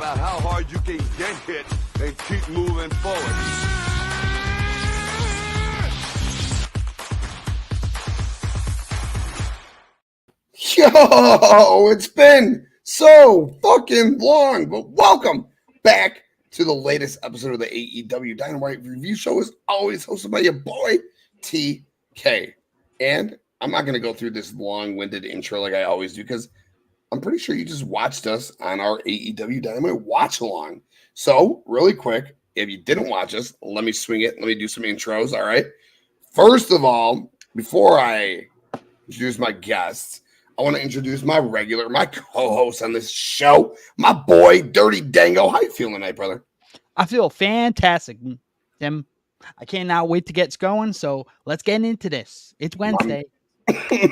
about how hard you can get hit and keep moving forward. Yo, it's been so fucking long, but welcome back to the latest episode of the AEW Dynamite review show. As always, hosted by your boy TK. And I'm not going to go through this long-winded intro like I always do because I'm pretty sure you just watched us on our AEW Dynamite watch along. So, really quick, if you didn't watch us, let me swing it. Let me do some intros. All right. First of all, before I introduce my guests, I want to introduce my co-host on this show, my boy, Dirty Dango. How you feeling tonight, brother? I feel fantastic, Tim. I cannot wait to get going, so let's get into this. It's Wednesday.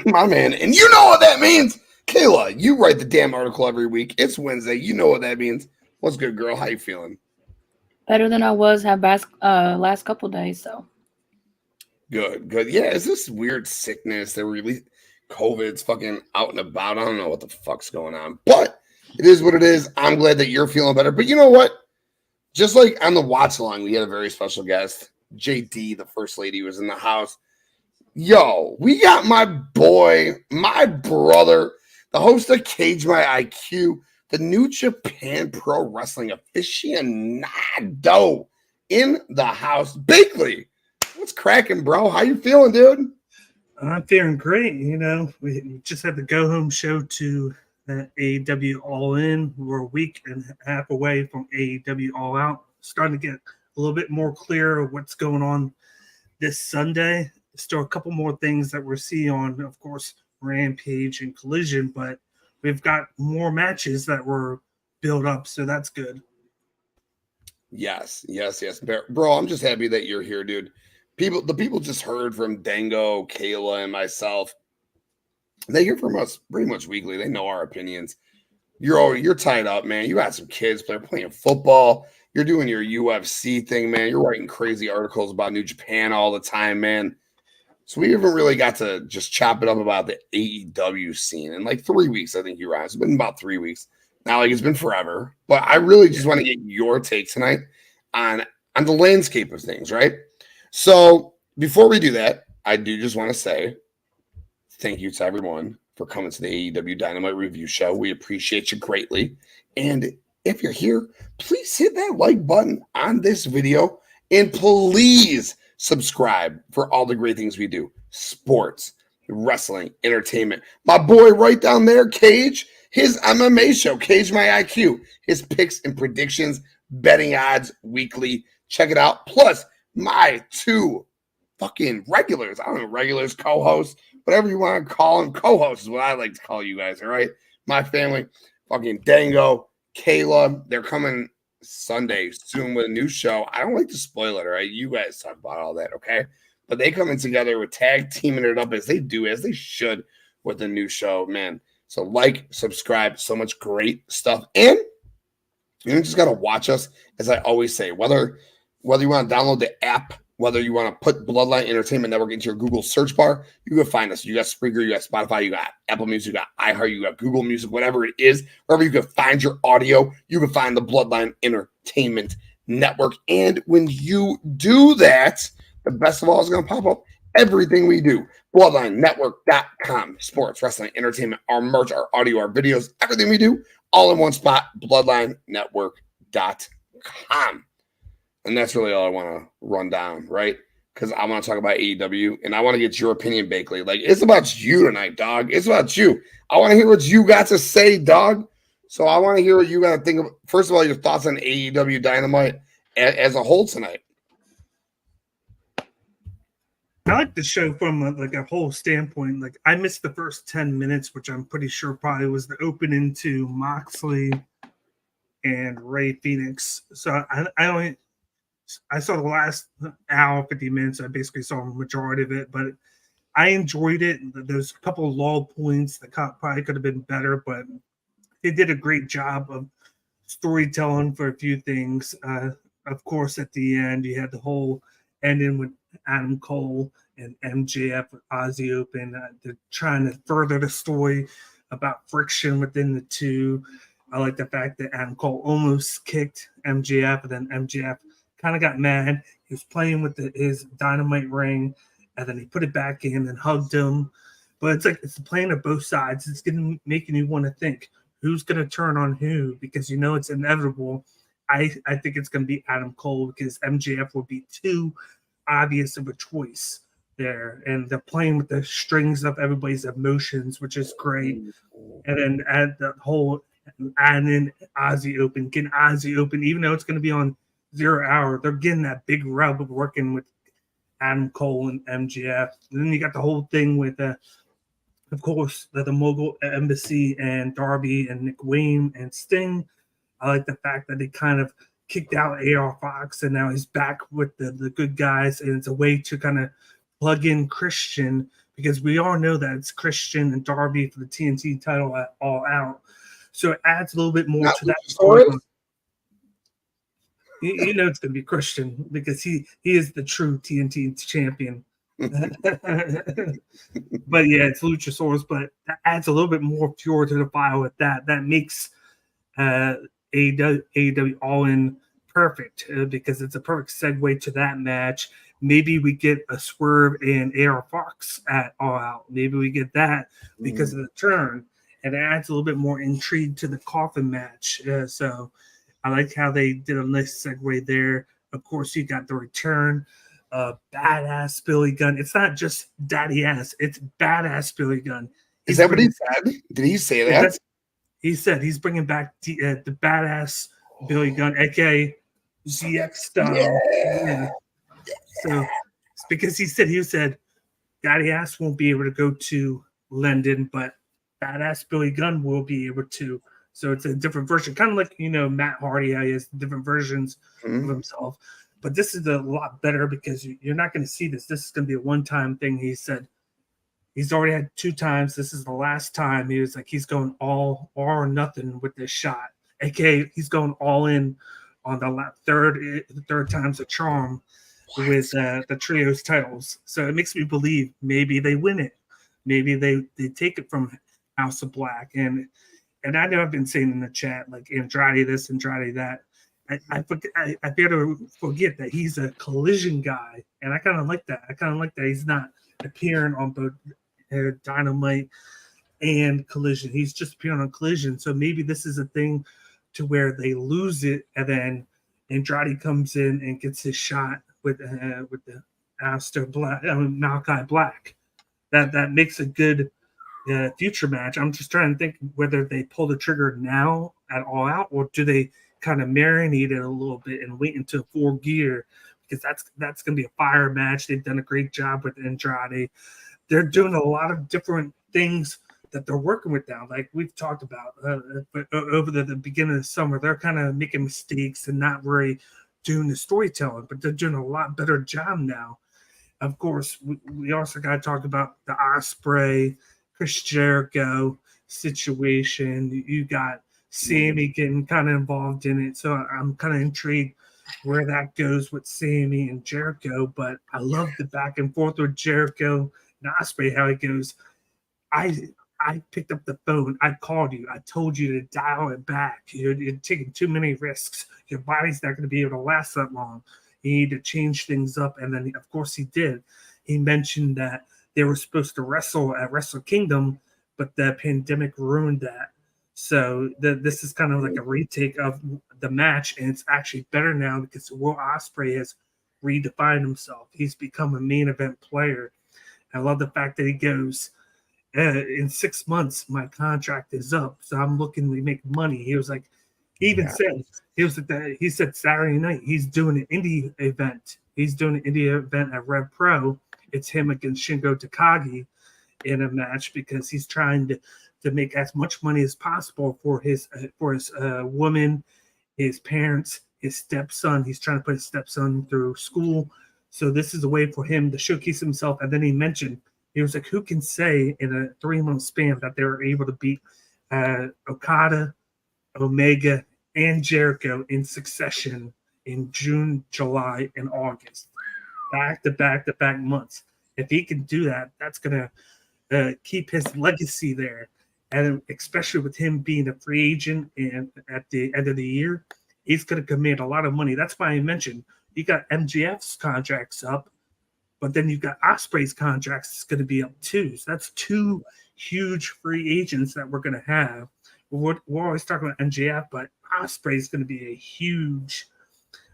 My man, and you know what that means. Kayla, you write the damn article every week. It's Wednesday. You know what that means. What's good, girl? How you feeling? Better than I was last couple days, so. Good. Yeah, is this weird sickness that really COVID's fucking out and about? I don't know what the fuck's going on, but it is what it is. I'm glad that you're feeling better. But you know what? Just like on the watch along, we had a very special guest. JD, the first lady, was in the house. Yo, we got my boy, my brother, the host of Cage My IQ, the New Japan Pro Wrestling aficionado in the house. Bakley, what's cracking, bro? How you feeling, dude? I'm feeling great. You know, we just had the go-home show to AEW All In. We're a week and a half away from AEW All Out. Starting to get a little bit more clear of what's going on this Sunday. Still a couple more things that we're seeing on, of course, Rampage and Collision, but we've got more matches that were built up, so that's good. Yes. Bro, I'm just happy that you're here, dude. The people just heard from Dango, Kayla, and myself. They hear from us pretty much weekly. They know our opinions. You're tied up, man. You got some kids. They're playing football. You're doing your UFC thing, man. You're writing crazy articles about New Japan all the time, man. So we haven't really got to just chop it up about the AEW scene in like 3 weeks. I think you're right. It's been about 3 weeks. Not like it's been forever. But I really just want to get your take tonight on the landscape of things, right? So before we do that, I do just want to say thank you to everyone for coming to the AEW Dynamite review show. We appreciate you greatly. And if you're here, please hit that like button on this video and please subscribe for all the great things we do. Sports, wrestling, entertainment. My boy right down there, Cage, his MMA show, Cage My IQ, his picks and predictions, betting odds weekly. Check it out. Plus, my two fucking regulars. I don't know, regulars, co-hosts, whatever you want to call them. Co-hosts is what I like to call you guys, all right? My family, fucking Dango, Kayla, they're coming Sunday soon with a new show. I don't like to spoil it, all right? You guys talk about all that, okay? But they coming together with tag teaming it up as they do, as they should with the new show, man. So like, subscribe, so much great stuff. And you just got to watch us, as I always say, whether you want to download the app, whether you want to put Bloodline Entertainment Network into your Google search bar, you can find us. You got Spreaker, you got Spotify, you got Apple Music, you got iHeart, you got Google Music, whatever it is, wherever you can find your audio, you can find the Bloodline Entertainment Network. And when you do that, the best of all is going to pop up everything we do. BloodlineNetwork.com. Sports, wrestling, entertainment, our merch, our audio, our videos, everything we do, all in one spot, BloodlineNetwork.com. And that's really all I want to run down, right? Because I want to talk about AEW, and I want to get your opinion, Bakley. Like, it's about you tonight, dog. It's about you. I want to hear what you got to say, dog. So I want to hear what you got to think of. First of all, your thoughts on AEW Dynamite as a whole tonight. I like the show from a whole standpoint. Like, I missed the first 10 minutes, which I'm pretty sure probably was the opening to Moxley and Rey Fenix. So I saw the last hour, 50 minutes. I basically saw a majority of it, but I enjoyed it. There's a couple of lull points that probably could have been better, but they did a great job of storytelling for a few things. Of course, at the end, you had the whole ending with Adam Cole and MJF with Aussie Open. They're trying to further the story about friction within the two. I like the fact that Adam Cole almost kicked MJF, and then MJF kind of got mad. He was playing with his Dynamite ring, and then he put it back in and hugged him. But it's like it's playing at both sides. It's making you want to think who's going to turn on who, because you know it's inevitable. I think it's going to be Adam Cole, because MJF will be too obvious of a choice there, and they're playing with the strings of everybody's emotions, which is great. And then add in Aussie Open, getting Aussie Open, even though it's going to be on 0 hour, they're getting that big rub of working with Adam Cole and MJF. And then you got the whole thing with, of course, the Mogul Embassy and Darby and Nick Wayne and Sting. I like the fact that they kind of kicked out AR Fox, and now he's back with the good guys, and it's a way to kind of plug in Christian, because we all know that it's Christian and Darby for the TNT title at All Out. So it adds a little bit more to that story. You know it's going to be Christian, because he is the true TNT champion. But yeah, it's Luchasaurus, but that adds a little bit more fuel to the fire with that. That makes AEW All In perfect, because it's a perfect segue to that match. Maybe we get a Swerve and AR Fox at All Out. Maybe we get that because of the turn, and it adds a little bit more intrigue to the coffin match. So I like how they did a nice segue there. Of course, you got the return of badass Billy Gunn. It's not just daddy ass; it's badass Billy Gunn. Is that what he said? Did he say that? He said he's bringing back the badass Billy Gunn, aka ZX style. Yeah. So it's because he said daddy ass won't be able to go to London, but badass Billy Gunn will be able to. So it's a different version, kind of like, Matt Hardy, how he has different versions of himself. But this is a lot better, because you're not going to see this. This is going to be a one-time thing. He said he's already had 2 times. This is the last time. He was like, he's going all or nothing with this shot. AKA, he's going all in on the third time's a charm with the trios titles. So it makes me believe maybe they win it. Maybe they take it from House of Black. And I know I've been saying in the chat, like, Andrade this, Andrade that. I fear to forget that he's a Collision guy, and I kind of like that. I kind of like that he's not appearing on both Dynamite and Collision. He's just appearing on Collision. So maybe this is a thing to where they lose it, and then Andrade comes in and gets his shot with the Malachi Black. That makes a good future match. I'm just trying to think whether they pull the trigger now at All Out, or do they kind of marinate it a little bit and wait until 4 Gear, because that's going to be a fire match. They've done a great job with Andrade. They're doing a lot of different things that they're working with now, like we've talked about. But over the beginning of the summer, they're kind of making mistakes and not really doing the storytelling, but they're doing a lot better job now. Of course, we also got to talk about the Ospreay, Chris Jericho situation. You got Sammy getting kind of involved in it, so I'm kind of intrigued where that goes with Sammy and Jericho. But I love the back and forth with Jericho and Ospreay, how it goes. I picked up the phone. I called you. I told you to dial it back. You're taking too many risks. Your body's not going to be able to last that long. You need to change things up. And then, of course, he did. He mentioned that they were supposed to wrestle at Wrestle Kingdom, but the pandemic ruined that. So this is kind of like a retake of the match, and it's actually better now because Will Ospreay has redefined himself. He's become a main event player. I love the fact that he goes, in 6 months, my contract is up, so I'm looking to make money. He was like, he even said, he said Saturday night, he's doing an indie event. He's doing an indie event at Rev Pro. It's him against Shingo Takagi in a match, because he's trying to make as much money as possible for his woman, his parents, his stepson. He's trying to put his stepson through school. So this is a way for him to showcase himself. And then he mentioned, he was like, who can say in a 3-month span that they were able to beat Okada, Omega, and Jericho in succession in June, July, and August, back to back months. If he can do that, that's going to keep his legacy there. and especially with him being a free agent and at the end of the year, he's going to command a lot of money. That's why I mentioned you got MJF's contracts up, but then you've got Ospreay's contracts is going to be up too. So that's two huge free agents that we're going to have. We're always talking about MJF, but Ospreay is going to be a huge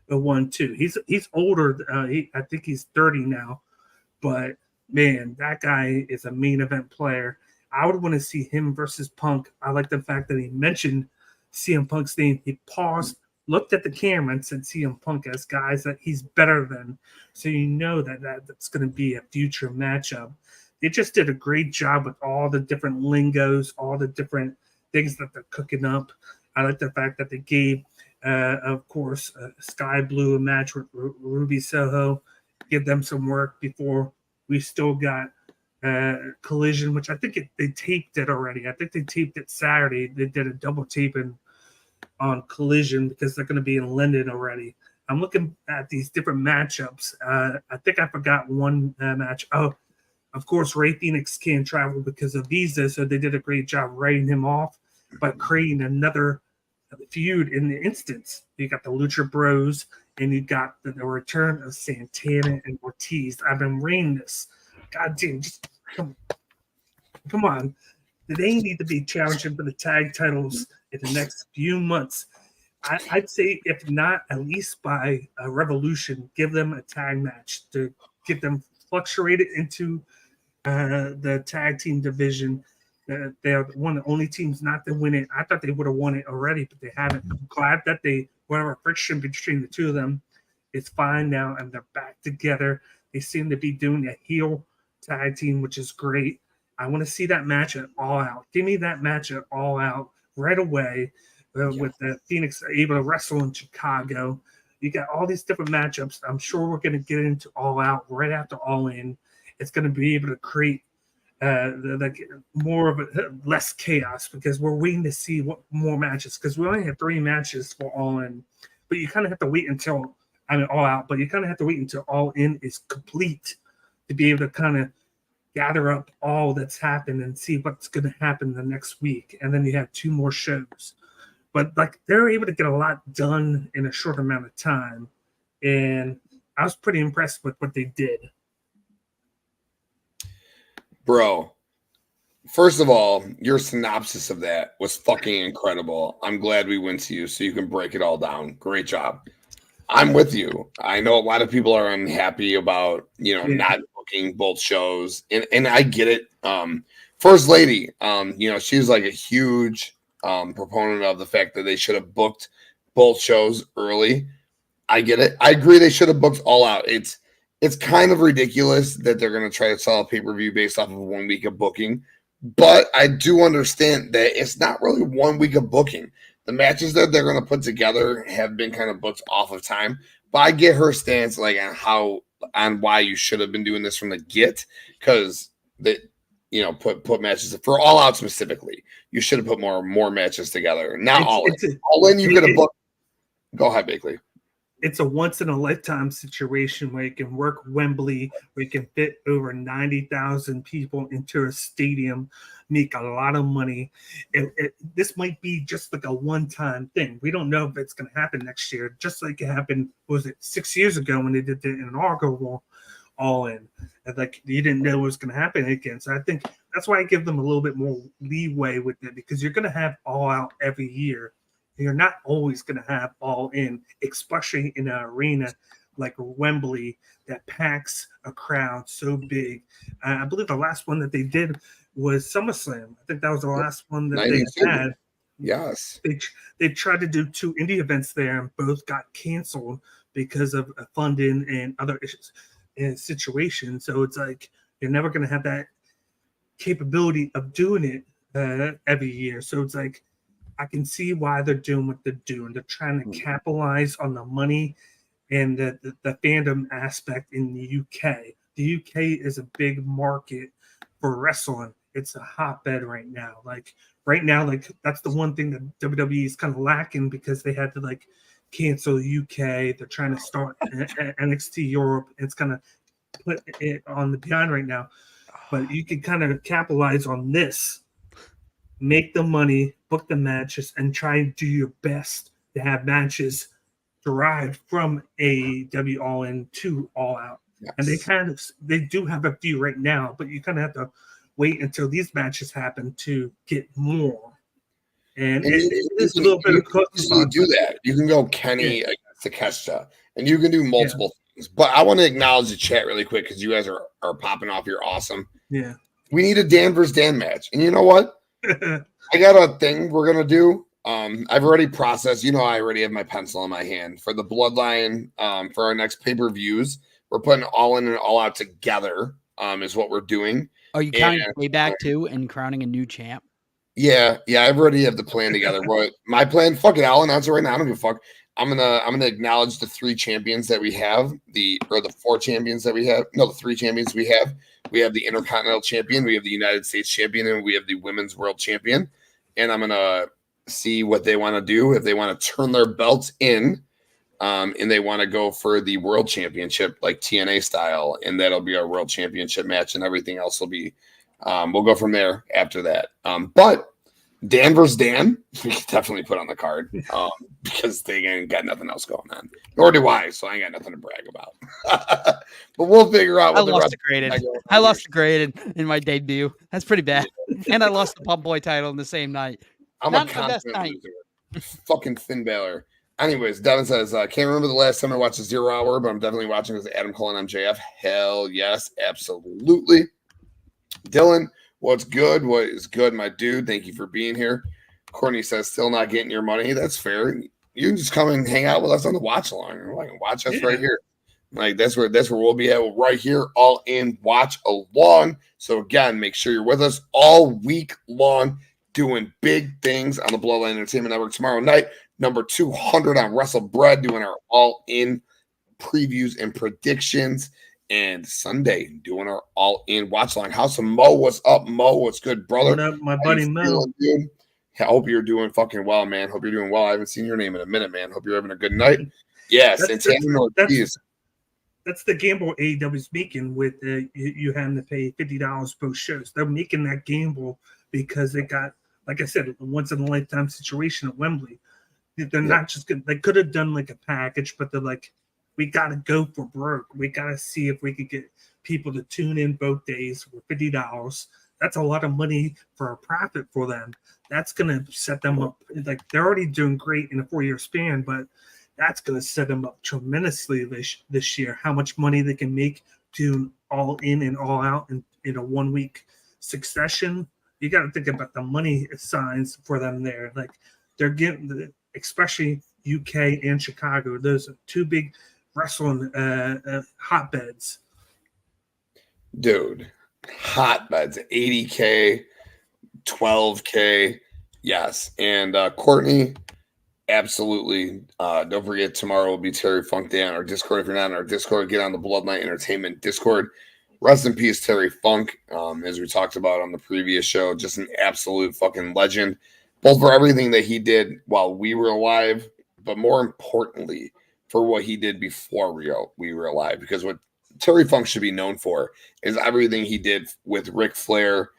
one too. He's older. I think he's 30 now, but man, that guy is a main event player. I would want to see him versus Punk. I like the fact that he mentioned CM Punk's name. He paused, looked at the camera, and said CM Punk as guys that he's better than. So you know that's going to be a future matchup. They just did a great job with all the different lingos, all the different things that they're cooking up. I like the fact that they gave, of course, Sky Blue a match with RubySoho, give them some work before we still got Collision, which I think they taped it already. I think they taped it Saturday. They did a double taping on Collision because they're going to be in London already. I'm looking at these different matchups. I think I forgot one match. Oh, of course, Rey Fenix can't travel because of visa, so they did a great job writing him off, but creating another feud in the instance. You got the Lucha Bros, and you got the return of Santana and Ortiz. I've been reading this. God damn, just come on. They need to be challenging for the tag titles in the next few months. I'd say, if not, at least by a Revolution, give them a tag match to get them fluctuated into the tag team division. They're one of the only teams not to win it. I thought they would have won it already, but they haven't. I'm glad that whatever friction between the two of them is fine now, and they're back together. They seem to be doing a heel tag team, which is great. I want to see that match at All Out. Give me that match at All Out right away with the Phoenix able to wrestle in Chicago. You got all these different matchups. I'm sure we're going to get into All Out right after All In. It's going to be able to create more of less chaos because we're waiting to see what more matches because we only have 3 matches for All In. But you kind of have to wait until All Out, but you kind of have to wait until All In is complete to be able to kind of gather up all that's happened and see what's going to happen the next week. And then you have 2 more shows. But like they're able to get a lot done in a short amount of time. And I was pretty impressed with what they did. Bro, first of all, your synopsis of that was fucking incredible. I'm glad we went to you so you can break it all down. Great job. I'm with you. I know a lot of people are unhappy about, not booking both shows. And I get it. First Lady, she's like a huge proponent of the fact that they should have booked both shows early. I get it. I agree they should have booked All Out. It's kind of ridiculous that they're going to try to sell a pay-per-view based off of 1 week of booking. But I do understand that it's not really 1 week of booking. The matches that they're going to put together have been kind of booked off of time. But I get her stance on why you should have been doing this from the get. Because put matches for All Out specifically. You should have put more matches together. Not All In. All In you could have booked. Go ahead, Bakley. It's a once-in-a-lifetime situation where you can work Wembley, where you can fit over 90,000 people into a stadium, make a lot of money. This might be just like a one-time thing. We don't know if it's going to happen next year, just like it happened, 6 years ago when they did the inaugural All In. And like you didn't know it was going to happen again. So I think that's why I give them a little bit more leeway with it because you're going to have All Out every year. You're not always going to have All In, especially in an arena like Wembley that packs a crowd so big. I believe the last one that they did was SummerSlam. I think that was the last one that they had. Yes. They tried to do 2 indie events there and both got canceled because of funding and other issues and situations. So it's like you're never going to have that capability of doing it every year. So it's like I can see why they're doing what they're doing. They're trying to capitalize on the money and the fandom aspect in the UK. The UK is a big market for wrestling. It's a hotbed right now. Like that's the one thing that WWE is kind of lacking because they had to cancel the UK. They're trying to start NXT Europe. It's kind of put it on the behind right now. But you can kind of capitalize on this make the money, book the matches, and try and do your best to have matches derived from AEW All In to All Out. Yes. And they do have a few right now, but you kind of have to wait until these matches happen to get more. And it is a little bit of you do that. You can go Kenny against Takeshita, and you can do multiple things. But I want to acknowledge the chat really quick because you guys are popping off. You're awesome. Yeah. We need a Dan versus Dan match. And you know what? I got a thing we're going to do. I've already processed. I already have my pencil in my hand for the Bloodline. For our next pay-per-views, we're putting All In and All Out together. Is what we're doing. Are you counting Payback too and crowning a new champ? Yeah. I already have the plan together. What my plan? Fuck it, I'll announce it right now. I don't give a fuck. I'm gonna acknowledge the 3 champions that we have, the 4 champions that we have. No, the 3 champions we have. We have the Intercontinental Champion, we have the United States Champion, and we have the Women's World Champion. And I'm gonna see what they want to do. If they want to turn their belts in, and they want to go for the World Championship like TNA style, and that'll be our World Championship match, and everything else will be. We'll go from there after that. But Dan versus Dan, we can definitely put on the card because they ain't got nothing else going on. Nor do I, so I ain't got nothing to brag about. But we'll figure out. I lost the graded in my debut. That's pretty bad. And I lost the Pump Boy title in the same night. I'm Not a the best constant night. loser. Fucking Finn Balor. Anyways, Devin says, can't remember the last time I watched a 0 Hour, but I'm definitely watching this Adam Cole and MJF. Hell yes, absolutely. Dylan, what's good? What is good, my dude? Thank you for being here. Courtney says, still not getting your money. That's fair. You can just come and hang out with us on the watch along. Like, watch us right here. Like that's where we'll be at right here, all in watch along. So again, make sure you're with us all week long, doing big things on the Bloodline Entertainment Network tomorrow night. Number 200 on Wrestle Bread, doing our all in previews and predictions. And Sunday, doing our all in watch along. House of Mo, what's up, Mo? What's good, brother? What up, my buddy Mo? Dude? I hope you're doing fucking well, man. Hope you're doing well. I haven't seen your name in a minute, man. Hope you're having a good night. Yes, and that's the gamble AEW's making with you having to pay $50 both shows. They're making that gamble because they got, like I said, a once in a lifetime situation at Wembley. They're not just good. They could have done like a package, but they're like, we got to go for broke. We got to see if we could get people to tune in both days for $50. That's a lot of money for a profit for them. That's going to set them up. Like they're already doing great in a 4-year span, but that's going to set them up tremendously this year. How much money they can make doing all in and all out in a 1-week succession. You got to think about the money signs for them there. Like they're getting, especially UK and Chicago. Those are 2 big wrestling hotbeds. Dude, hotbeds. 80K, 12K. Yes. And Courtney, absolutely. Don't forget, tomorrow will be Terry Funk Day on our Discord. If you're not on our Discord, get on the Bloodline Entertainment Discord. Rest in peace, Terry Funk. As we talked about on the previous show, just an absolute fucking legend, both for everything that he did while we were alive, but more importantly, for what he did before we were alive. Because what Terry Funk should be known for is everything he did with Ric Flair,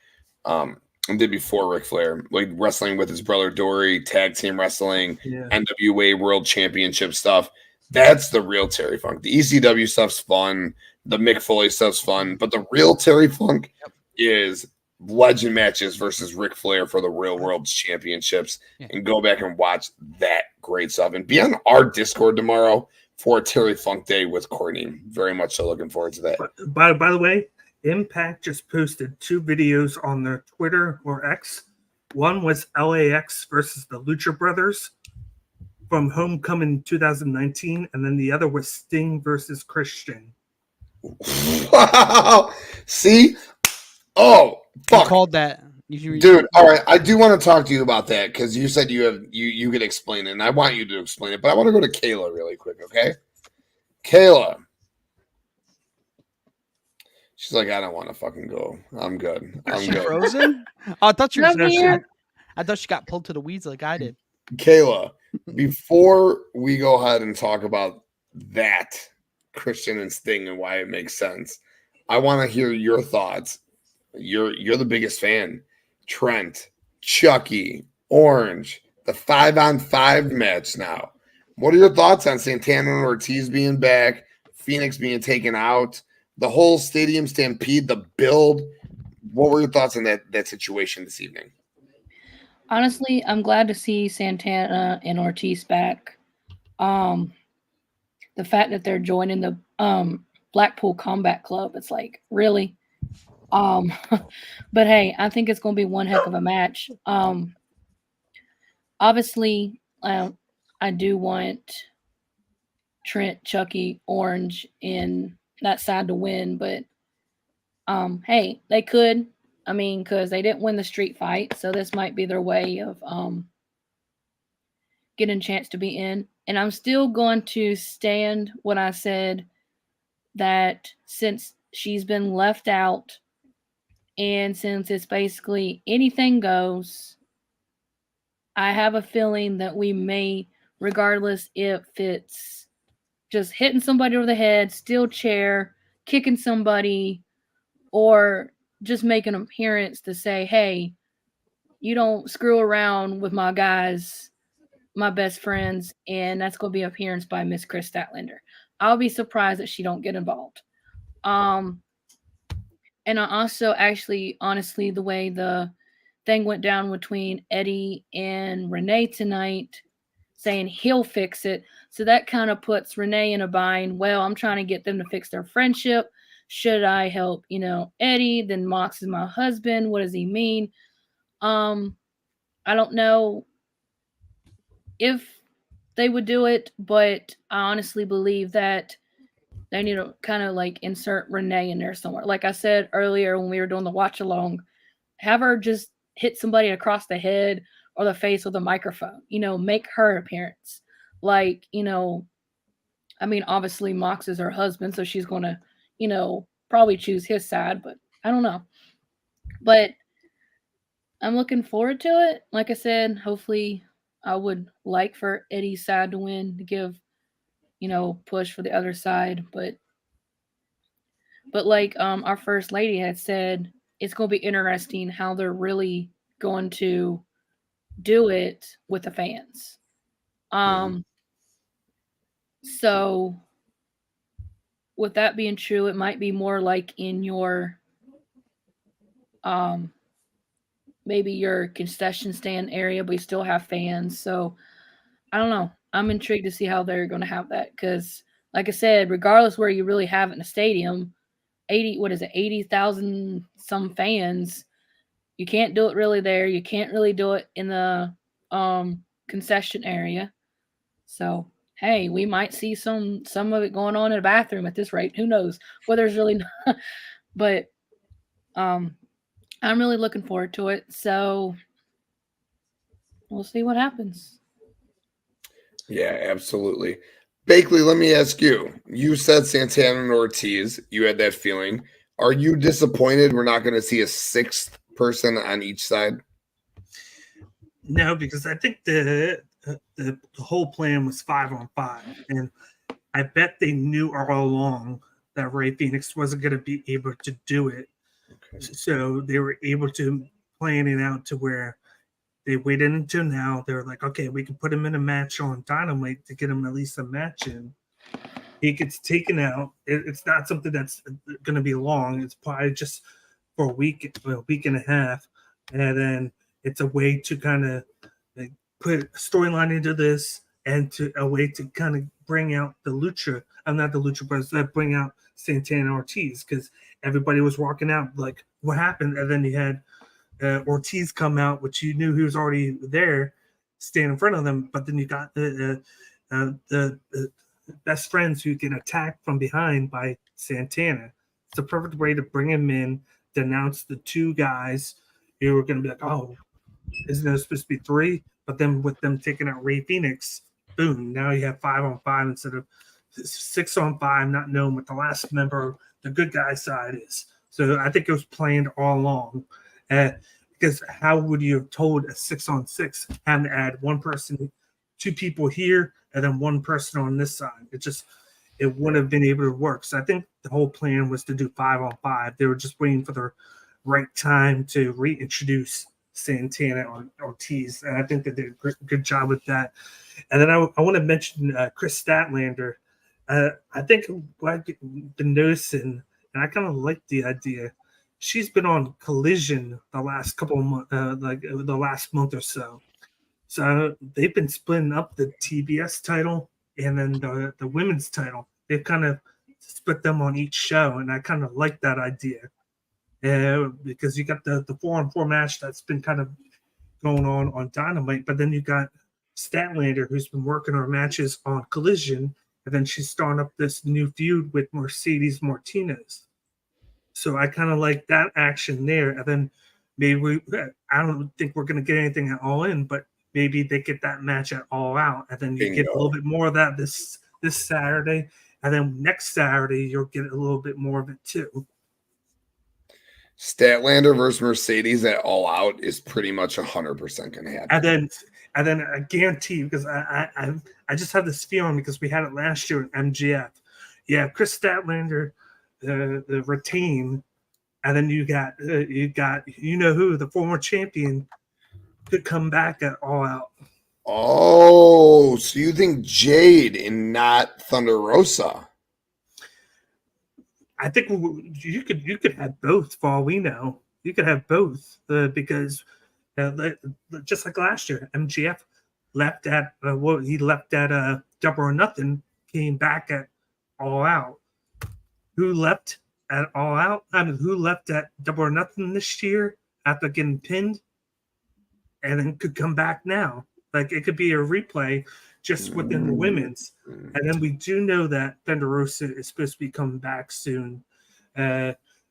and did before Ric Flair, like wrestling with his brother Dory, tag team wrestling, NWA World Championship stuff. That's the real Terry Funk. The ECW stuff's fun. The Mick Foley stuff's fun. But the real Terry Funk is legend matches versus Ric Flair for the Real World Championships. And go back and watch that great stuff. And be on our Discord tomorrow for Terry Funk Day with Courtney. Very much so looking forward to that. By the way, Impact just posted 2 videos on their Twitter or X. One was LAX versus the Lucha Brothers from Homecoming 2019, and then the other was Sting versus Christian. Wow. See? Oh, fuck. You called that. Dude, all right. I do want to talk to you about that because you said you could explain it, and I want you to explain it, but I want to go to Kayla really quick, okay? Kayla. She's like, I don't want to fucking go. I'm good. Is she frozen? Oh, I thought she was I thought she got pulled to the weeds like I did. Kayla, before we go ahead and talk about that Christian and Sting and why it makes sense, I want to hear your thoughts. You're the biggest fan. Trent, Chucky, Orange, the 5-on-5 match now. What are your thoughts on Santana and Ortiz being back, Phoenix being taken out, the whole stadium stampede, the build? What were your thoughts on that situation this evening? Honestly, I'm glad to see Santana and Ortiz back. The fact that they're joining the Blackpool Combat Club, it's like, really? But hey, I think it's going to be one heck of a match. Obviously, I do want Trent, Chucky, Orange in that side to win, but hey, they could. I mean, because they didn't win the street fight, so this might be their way of getting a chance to be in. And I'm still going to stand what I said, that since she's been left out and since it's basically anything goes, I have a feeling that we may, regardless if it's just hitting somebody over the head, steel chair, kicking somebody, or just make an appearance to say, hey, you don't screw around with my guys, my best friends, and that's going to be an appearance by Miss Chris Statlander. I'll be surprised that she don't get involved. And I also actually, honestly, the way the thing went down between Eddie and Renee tonight, saying he'll fix it. So that kind of puts Renee in a bind. Well, I'm trying to get them to fix their friendship. Should I help, Eddie? Then Mox is my husband. What does he mean? I don't know if they would do it, but I honestly believe that they need to kind of like insert Renee in there somewhere. Like I said earlier when we were doing the watch along, have her just hit somebody across the head or the face with a microphone, make her appearance. Like, I mean, obviously Mox is her husband, so she's going to, probably choose his side, but I don't know. But I'm looking forward to it. Like I said, hopefully I would like for Eddie's side to win, to give, push for the other side. But like our first lady had said, it's going to be interesting how they're really going to do it with the fans. So with that being true, it might be more like in your maybe your concession stand area, but you still have fans. So I don't know. I'm intrigued to see how they're going to have that, because like I said, regardless where you really have it in a stadium, 80,000 some fans, you can't do it really there. You can't really do it in the concession area. So hey, we might see some of it going on in a bathroom at this rate. Who knows? Whether it's really not. But I'm really looking forward to it. So we'll see what happens. Yeah, absolutely. Bakley, let me ask you. You said Santana and Ortiz. You had that feeling. Are you disappointed we're not going to see a sixth person on each side? No, because I think the whole plan was 5-on-5, and I bet they knew all along that Rey Fenix wasn't going to be able to do it. Okay. So they were able to plan it out to where they waited until now. They were like, okay, we can put him in a match on Dynamite to get him at least a match in. He gets taken out. It's not something that's going to be long. It's probably just for a week and a half. And then it's a way to kind of like put a storyline into this, and to a way to kind of bring out the Lucha. I'm not the Lucha Brothers, that bring out Santana Ortiz, because everybody was walking out like, what happened? And then you had Ortiz come out, which you knew he was already there, stand in front of them. But then you got the best friends who get attacked from behind by Santana. It's the perfect way to bring him in, to announce the two guys who were going to be like, oh, isn't there supposed to be three? But then with them taking out Rey Fenix, boom, now you have 5-on-5 instead of 6-on-5, not knowing what the last member of the good guy side is. So I think it was planned all along. Because how would you have told a 6-on-6 having to add one person, two people here, and then one person on this side? It wouldn't have been able to work. So I think the whole plan was to do 5-on-5. They were just waiting for the right time to reintroduce Santana or Ortiz, and I think they did a good job with that. And then I want to mention Chris Statlander. I think what I've been noticing, and I kind of like the idea. She's been on Collision the last couple of months, like the last month or so. So they've been splitting up the TBS title and then the women's title. They've kind of split them on each show, and I kind of like that idea. Because you got the 4-on-4 match that's been kind of going on Dynamite, but then you got Statlander, who's been working on matches on Collision, and then she's starting up this new feud with Mercedes Martinez. So I kind of like that action there. And then maybe I don't think we're going to get anything at All In, but maybe they get that match at All Out, and then you get a little bit more of that this Saturday, and then next Saturday you'll get a little bit more of it too. Statlander versus Mercedes at All Out is pretty much 100% going to happen. And then I guarantee, because I just have this feeling, because we had it last year at MGF. Yeah, Chris Statlander retain, and then you got who, the former champion, could come back at All Out. Oh, so you think Jade and not Thunder Rosa? I think you could have both. For all we know, you could have both because just like last year, MGF left at he left at Double or Nothing, came back at All Out. Who left at All Out? I mean, who left at Double or Nothing this year after getting pinned, and then could come back now? Like, it could be a replay just within the women's. And then we do know that Thunder Rosa is supposed to be coming back soon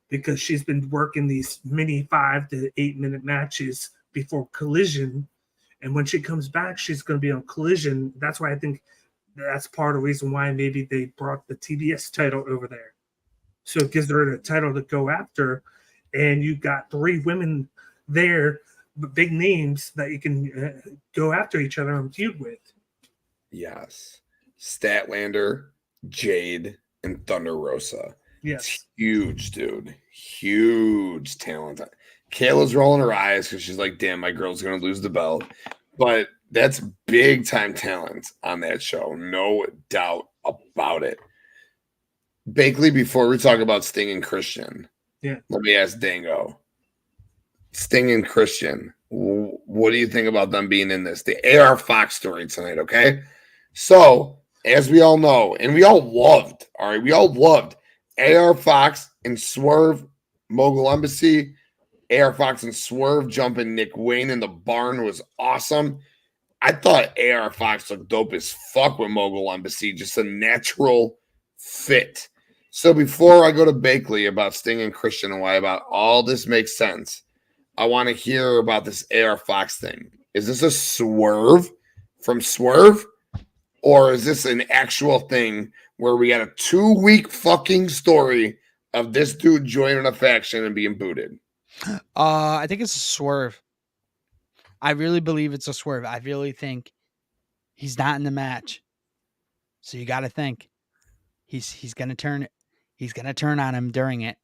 because she's been working these mini 5 to 8 minute matches before Collision. And when she comes back, she's going to be on Collision. That's why I think that's part of the reason why maybe they brought the TBS title over there. So it gives her the title to go after. And you got 3 women there, big names that you can go after each other and feud with. Yes. Statlander, Jade, and Thunder Rosa. Yes. It's huge, dude. Huge talent. Kayla's rolling her eyes because she's like, damn, my girl's going to lose the belt. But that's big time talent on that show. No doubt about it. Bakley, before we talk about Sting and Christian, let me ask Dango. Sting and Christian, what do you think about them being in this? The AR Fox story tonight, okay? So, as we all know, and we all loved, all right, we all loved AR Fox and Swerve, Mogul Embassy, AR Fox and Swerve jumping Nick Wayne in the barn was awesome. I thought AR Fox looked dope as fuck with Mogul Embassy, just a natural fit. So before I go to Bakley about Sting and Christian and why about all this makes sense, I want to hear about this AR Fox thing. Is this a swerve from Swerve? Or is this an actual thing where we got a 2-week fucking story of this dude joining a faction and being booted? I think it's a swerve. I really believe it's a swerve. I really think he's not in the match. So you got to think he's going to turn it. He's going to turn on him during it.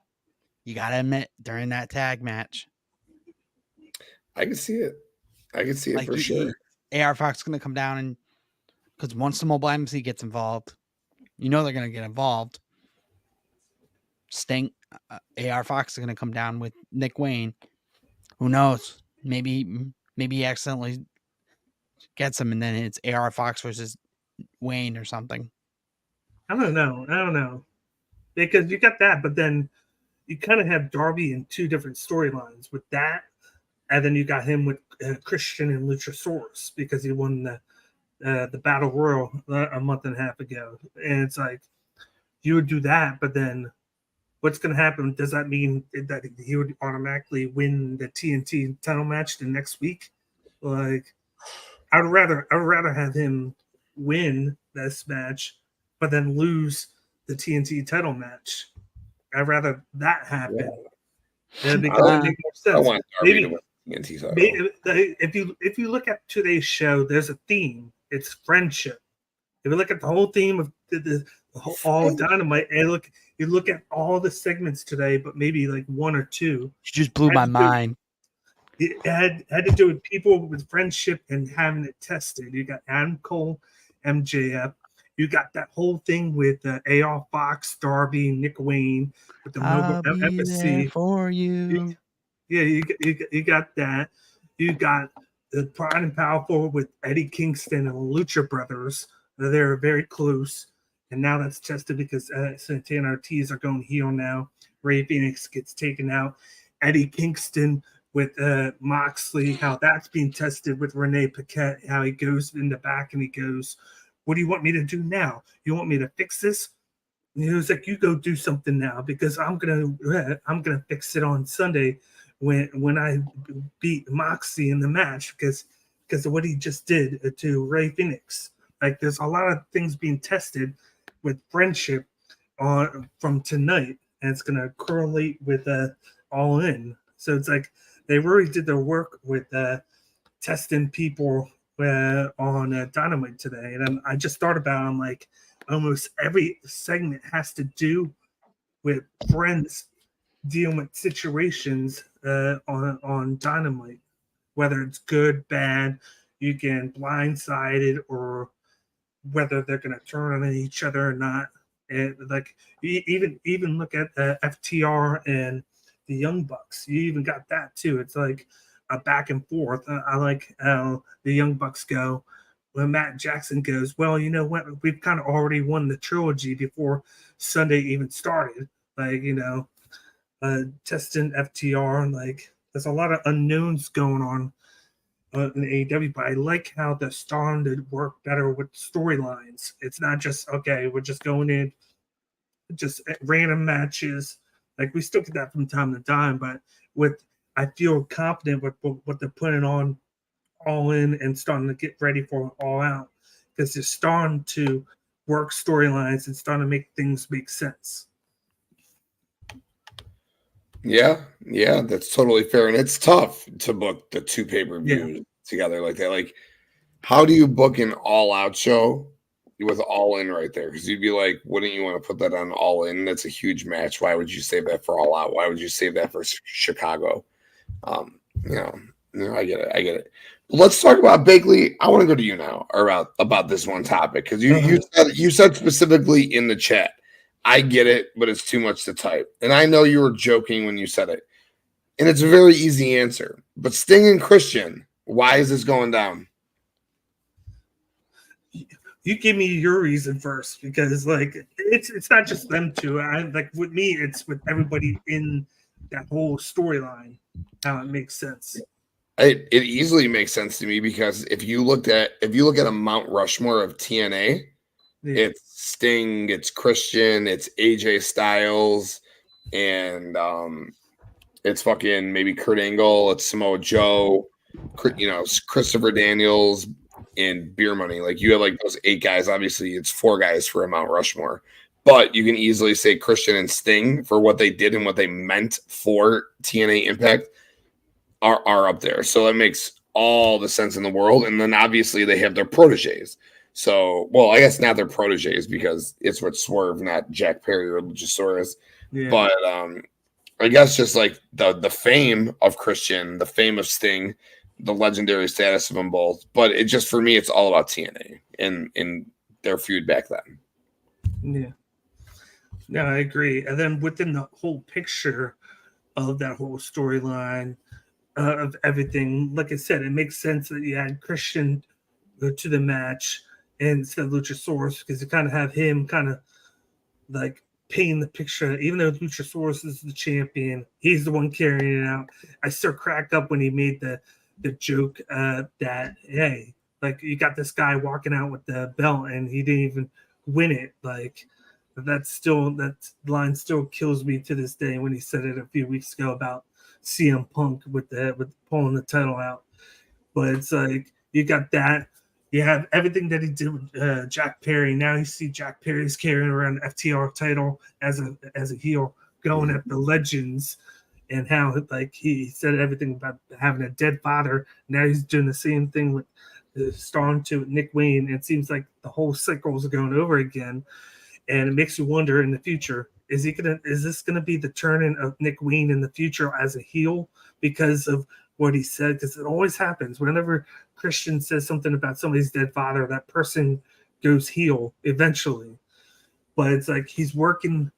You got to admit, during that tag match. I can see it. I can see it for sure. AR Fox is going to come down, and because once the Mobile Embassy gets involved, you know they're going to get involved. Sting, AR Fox is going to come down with Nick Wayne. Who knows? Maybe he accidentally gets him, and then it's AR Fox versus Wayne or something. I don't know. Because you got that, but then you kind of have Darby in 2 different storylines with that, and then you got him with Christian and Luchasaurus because he won the Battle Royal a month and a half ago. And it's like, you would do that, but then what's going to happen? Does that mean that he would automatically win the TNT title match the next week? Like, I would rather have him win this match, but then lose the TNT title match. I'd rather that happen. Yeah, because it makes more sense. I want Darby to win the TNT title. If you look at today's show, there's a theme. It's friendship. If you look at the whole theme of the whole All Dynamite, and you look at all the segments today, but maybe like 1 or 2. You just blew my mind. it had to do with people with friendship and having it tested. You got Adam Cole, MJF. You got that whole thing with AR Fox, Darby, Nick Wayne with the I'll be embassy. there for you. Yeah, you got that. You got the Pride and Powerful with Eddie Kingston and Lucha Brothers. They're very close. And now that's tested because Santana Ortiz are going heel now. Rey Fenix gets taken out. Eddie Kingston with Moxley, how that's being tested with Renee Paquette, how he goes in the back and he goes, what do you want me to do now? You want me to fix this? And he was like, you go do something now because I'm gonna fix it on Sunday when I beat Moxley in the match because of what he just did to Rey Fenix. Like there's a lot of things being tested with friendship from tonight, and it's gonna correlate with All In. So it's like they really did their work with testing people on Dynamite today. And I just thought about it, I'm like, almost every segment has to do with friends dealing with situations on Dynamite, whether it's good, bad, you get blindsided, or whether they're going to turn on each other or not. And like even look at FTR and the Young Bucks. You even got that too. It's like a back and forth. I like how the Young Bucks go. When Matt Jackson goes, well, you know what? We've kind of already won the trilogy before Sunday even started. Like, you know, testing FTR. Like, there's a lot of unknowns going on in AEW, but I like how they're starting to work better with storylines. It's not just, okay, we're just going in, just random matches. Like, we still get that from time to time, but I feel confident with what they're putting on All In and starting to get ready for All Out because they're starting to work storylines and starting to make things make sense. Yeah, that's totally fair. And it's tough to book the two pay-per-views together like that. Like, how do you book an all-out show with All In right there? Because you'd be like, wouldn't you want to put that on All In? That's a huge match. Why would you save that for All Out? Why would you save that for Chicago? I get it. But let's talk about Bakley. I want to go to you now about this one topic because you said specifically in the chat, I get it, but it's too much to type. And I know you were joking when you said it. And it's a very easy answer. But Sting and Christian, why is this going down? You give me your reason first, because like it's not just them two. Like with me, it's with everybody in that whole storyline. How it makes sense. It easily makes sense to me because if you look at a Mount Rushmore of TNA, it's Sting, it's Christian, it's AJ Styles, and it's fucking maybe Kurt Angle, it's Samoa Joe, you know, Christopher Daniels, and Beer Money. Like you have like those 8 guys. Obviously, it's 4 guys for a Mount Rushmore, but you can easily say Christian and Sting for what they did and what they meant for TNA Impact are up there. So that makes all the sense in the world. And then obviously they have their proteges. So, well, I guess not their proteges because it's with Swerve, not JackPerry or Luchasaurus. Yeah. But I guess just like the fame of Christian, the fame of Sting, the legendary status of them both. But it just, for me, it's all about TNA and their feud back then. Yeah. No, I agree. And then within the whole picture of that whole storyline of everything, like I said, it makes sense that you had Christian go to the match instead of Luchasaurus because you kind of have him kind of like painting the picture. Even though Luchasaurus is the champion, he's the one carrying it out. I still crack up when he made the joke that, hey, like you got this guy walking out with the belt and he didn't even win it. Like that line still kills me to this day when he said it a few weeks ago about CM Punk with pulling the title out. But it's like you got that. You have everything that he did with JackPerry. Now you see JackPerry's carrying around the FTR title as a heel, going at the legends, and how like he said everything about having a dead father. Now he's doing the same thing with starting to Nick Wayne. It seems like the whole cycle is going over again, and it makes you wonder in the future: is this gonna be the turning of Nick Wayne in the future as a heel because of what he said, because it always happens. Whenever Christian says something about somebody's dead father, that person goes heel eventually. But it's like he's working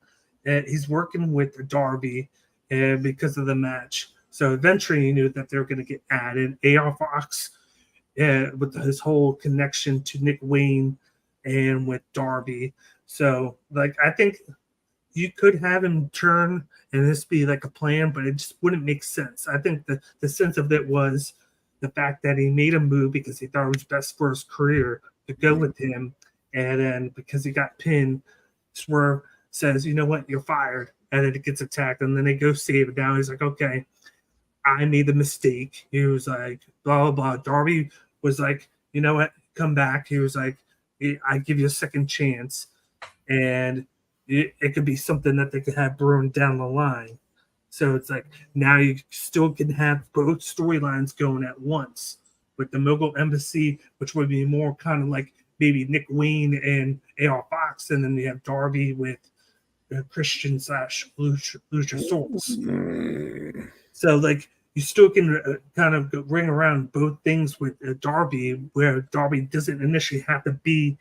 with Darby because of the match. So eventually he knew that they were going to get added. AR Fox with his whole connection to Nick Wayne and with Darby. So like I think you could have him turn and this be like a plan, but it just wouldn't make sense. I think the sense of it was the fact that he made a move because he thought it was best for his career to go with him. And then because he got pinned, Swerve says, you know what, you're fired. And then it gets attacked. And then they go save it down. He's like, okay, I made the mistake. He was like, blah, blah, blah. Darby was like, you know what, come back. He was like, I give you a second chance. And it could be something that they could have brewing down the line. So it's like now you still can have both storylines going at once with the Mogul Embassy, which would be more kind of like maybe Nick Wayne and AR Fox, and then you have Darby with Christian / Luchasaurus. So like you still can kind of ring around both things with Darby, where Darby doesn't initially have to be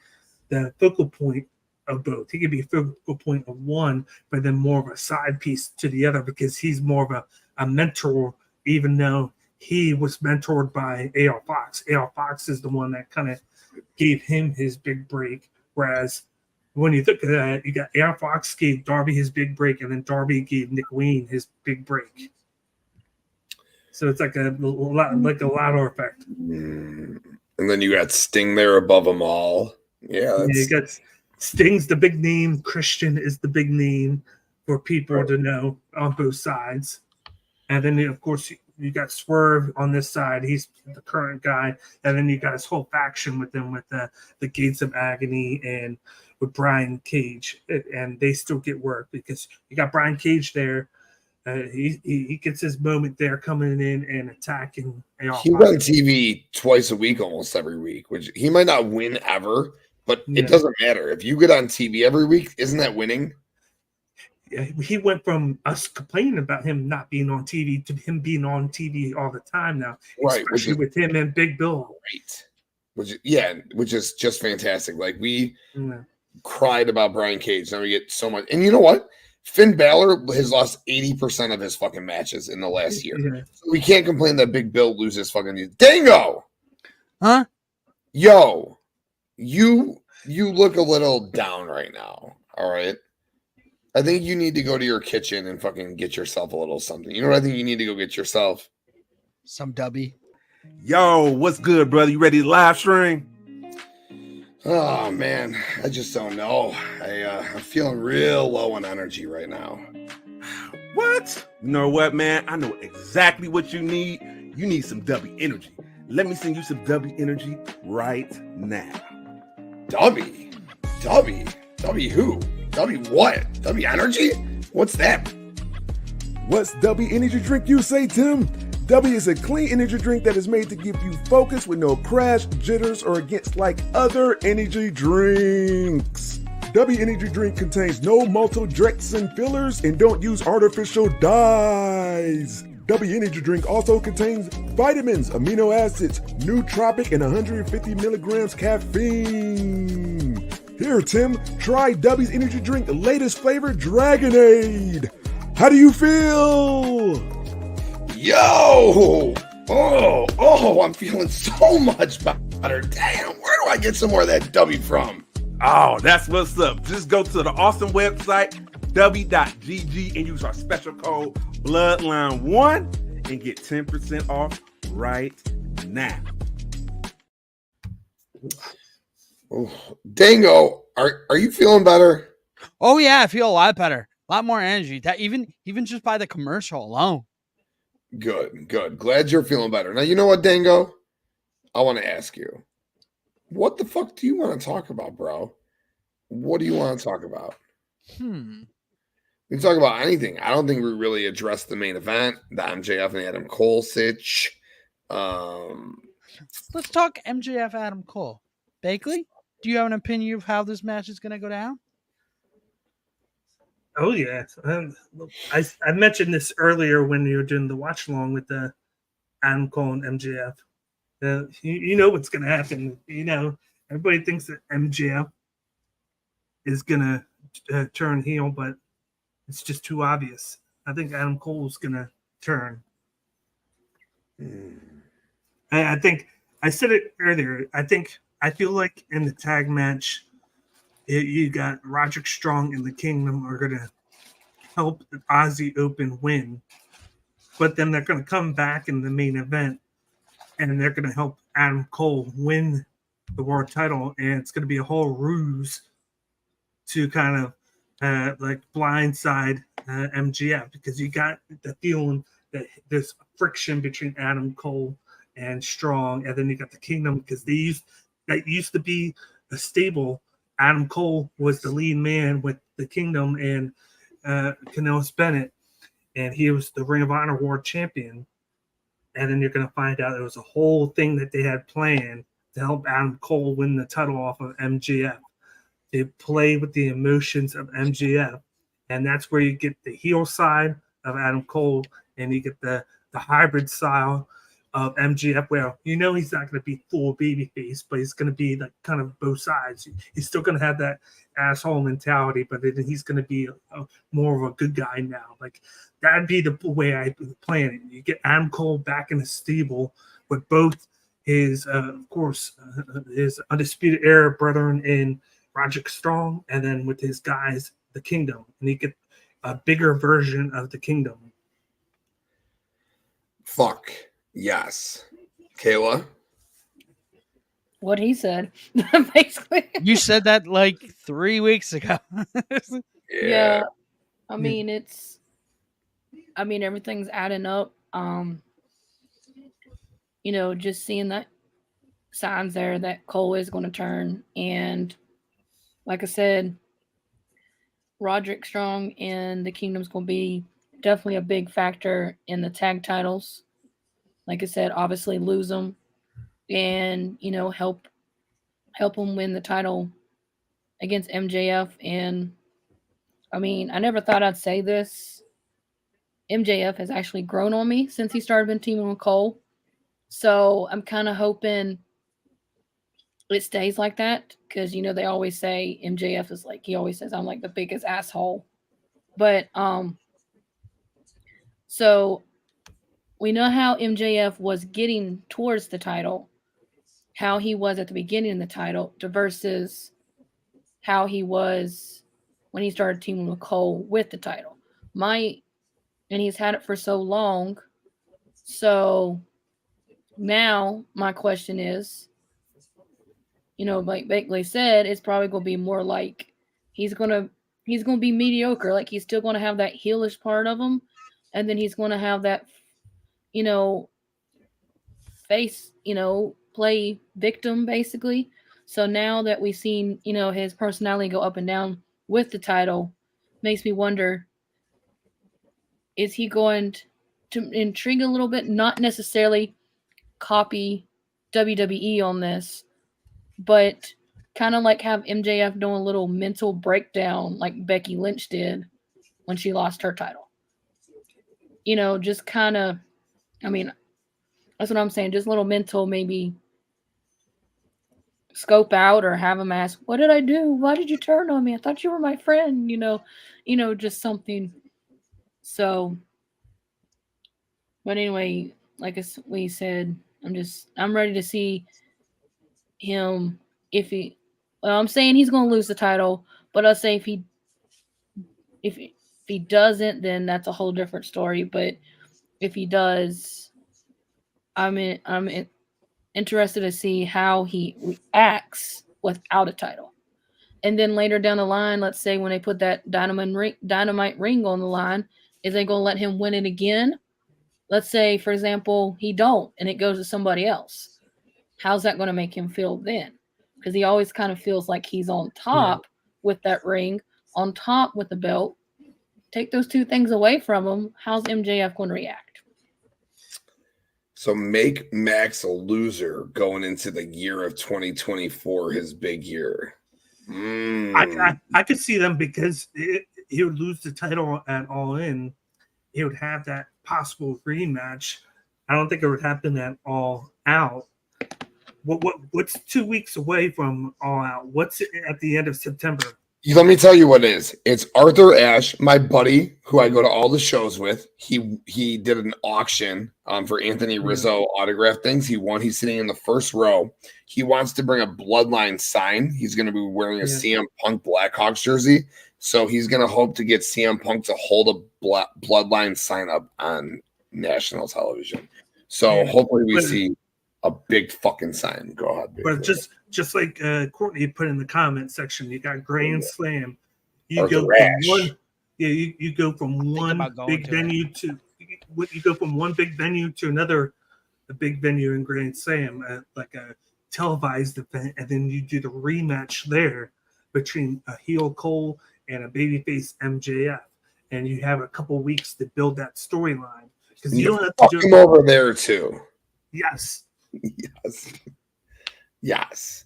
the focal point of both. He could be a focal point of one, but then more of a side piece to the other because he's more of a mentor, even though he was mentored by AR Fox. AR Fox is the one that kind of gave him his big break. Whereas when you think of that, you got AR Fox gave Darby his big break, and then Darby gave Nick Wayne his big break. So it's like a ladder effect. And then you got Sting there above them all. Yeah, you got Sting's the big name. Christian is the big name for people to know on both sides. And then, of course, you got Swerve on this side. He's the current guy. And then you got his whole faction with them with the Gates of Agony and with Brian Cage. And they still get work because you got Brian Cage there. He gets his moment there coming in and attacking. He's on TV twice a week, almost every week, which he might not win ever. But it doesn't matter. If you get on TV every week, isn't that winning? Yeah, he went from us complaining about him not being on TV to him being on TV all the time now. Right. Especially with him and Big Bill. Right. Which is just fantastic. Like we cried about Brian Cage. Now we get so much. And you know what? Finn Balor has lost 80% of his fucking matches in the last year. Yeah. So we can't complain that Big Bill loses fucking Dango. Huh? Yo. You look a little down right now, all right? I think you need to go to your kitchen and fucking get yourself a little something. You know what I think you need to go get yourself? Some dubby. Yo, what's good, brother? You ready to live stream? Oh, man, I just don't know. I'm feeling real low on energy right now. What? You know what, man? I know exactly what you need. You need some W energy. Let me send you some W energy right now. W who? W what? W energy? What's that? What's W energy drink you say, Tim? W is a clean energy drink that is made to give you focus with no crash, jitters, or against like other energy drinks. W energy drink contains no maltodextrin fillers and don't use artificial dyes. W energy drink also contains vitamins, amino acids, nootropic, and 150 milligrams caffeine. Here, Tim, try W's energy drink, latest flavor, Dragonade. How do you feel? Yo! Oh, I'm feeling so much better. Damn, where do I get some more of that W from? Oh, that's what's up. Just go to the awesome website, w.gg, and use our special code Bloodline1 and get 10% off right now. Oh, Dango, are you feeling better? Oh yeah, I feel a lot better. A lot more energy. That even just by the commercial alone. Good. Glad you're feeling better. Now, you know what, Dango? I want to ask you, what the fuck do you want to talk about, bro? What do you want to talk about? We can talk about anything. I don't think we really addressed the main event, the MJF and Adam Cole sitch. Let's talk MJF Adam Cole. Bakley, do you have an opinion of how this match is going to go down? Oh, yeah. I mentioned this earlier when you were doing the watch along with the Adam Cole and MJF. You know what's going to happen. You know, everybody thinks that MJF is going to turn heel, but it's just too obvious. I think Adam Cole's going to turn. I think I said it earlier. I feel like in the tag match, you got Roderick Strong and the Kingdom are going to help the Aussie Open win, but then they're going to come back in the main event and they're going to help Adam Cole win the world title, and it's going to be a whole ruse to kind of like blindside MJF, because you got the feeling that there's friction between Adam Cole and Strong, and then you got the Kingdom, because that used to be a stable. Adam Cole was the lead man with the Kingdom and Canellis Bennett, and he was the Ring of Honor World Champion. And then you're going to find out there was a whole thing that they had planned to help Adam Cole win the title off of MJF. They play with the emotions of MJF, and that's where you get the heel side of Adam Cole, and you get the hybrid style of MJF, where you know he's not going to be full babyface, but he's going to be like kind of both sides. He's still going to have that asshole mentality, but then he's going to be more of a good guy now. Like, that'd be the way I plan it. You get Adam Cole back in the stable with both his, of course, his Undisputed Era brethren in Roderick Strong, and then with his guys, the Kingdom, and you get a bigger version of the Kingdom. Fuck yes. Kayla? What he said, basically. You said that like 3 weeks ago. Yeah. I mean, everything's adding up. You know, just seeing that signs there that Cole is going to turn. And like I said, Roderick Strong and the Kingdom's going to be definitely a big factor in the tag titles. Like I said, obviously lose them and, you know, help them win the title against MJF. And I mean, I never thought I'd say this. MJF has actually grown on me since he started been teaming with Cole. So I'm kind of hoping it stays like that, because, you know, they always say MJF is like, he always says I'm like the biggest asshole. But so we know how MJF was getting towards the title, how he was at the beginning of the title versus how he was when he started teaming with Cole with the title. And he's had it for so long. So now my question is, you know, like Bakley said, it's probably going to be more like he's going to be mediocre. Like, he's still going to have that heelish part of him. And then he's going to have that, you know, face, you know, play victim, basically. So now that we've seen, you know, his personality go up and down with the title, makes me wonder, is he going to intrigue a little bit? Not necessarily copy WWE on this, but kind of like have MJF doing a little mental breakdown like Becky Lynch did when she lost her title. You know, just kind of, I mean, that's what I'm saying. Just a little mental, maybe scope out, or have him ask, what did I do? Why did you turn on me? I thought you were my friend, you know, just something. So, but anyway, like we said, I'm ready to see him. I'm saying he's going to lose the title, but I'll say if he doesn't, then that's a whole different story. But if he does, I'm interested to see how he reacts without a title. And then later down the line, let's say when they put that dynamite ring on the line, is they going to let him win it again? Let's say, for example, he don't, and it goes to somebody else. How's that going to make him feel then? Because he always kind of feels like he's on top with that ring, on top with the belt. Take those two things away from him. How's MJF going to react? So make Max a loser going into the year of 2024, his big year. I could see them, because he would lose the title at All In. He would have that possible rematch I don't think it would happen at All Out. What's 2 weeks away from All Out? What's at the end of September? Let me tell you what it is. It's Arthur Ashe, my buddy, who I go to all the shows with. He did an auction for Anthony Rizzo autograph things. He won. He's sitting in the first row. He wants to bring a Bloodline sign. He's going to be wearing a CM Punk Blackhawks jersey. So he's going to hope to get CM Punk to hold a Bloodline sign up on national television. So hopefully we see a big fucking sign. Go ahead. But just like Courtney put in the comment section, you got Grand Slam. You Arthur go from Ashe. one, you go from one big venue to another a big venue in Grand Slam, like a televised event, and then you do the rematch there between a heel Cole and a babyface MJF, and you have a couple weeks to build that storyline because you don't have to fuck him over there too. Yes. Yes.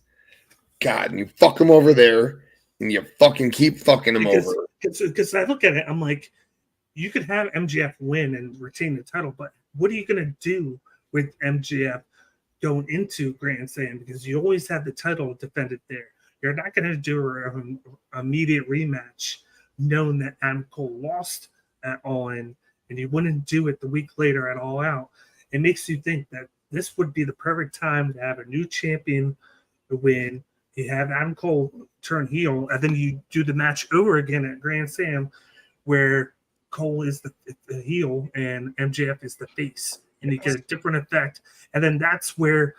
God, and you fuck him over there, and you fucking keep fucking him over. Because I look at it, I'm like, you could have MJF win and retain the title, but what are you going to do with MJF going into Grand Slam? Because you always have the title defended there. You're not going to do an immediate rematch knowing that Adam Cole lost at All In, and you wouldn't do it the week later at All Out. It makes you think that this would be the perfect time to have a new champion win. You have Adam Cole turn heel, and then you do the match over again at Grand Slam where Cole is the heel and MJF is the face, and you get a different effect. And then that's where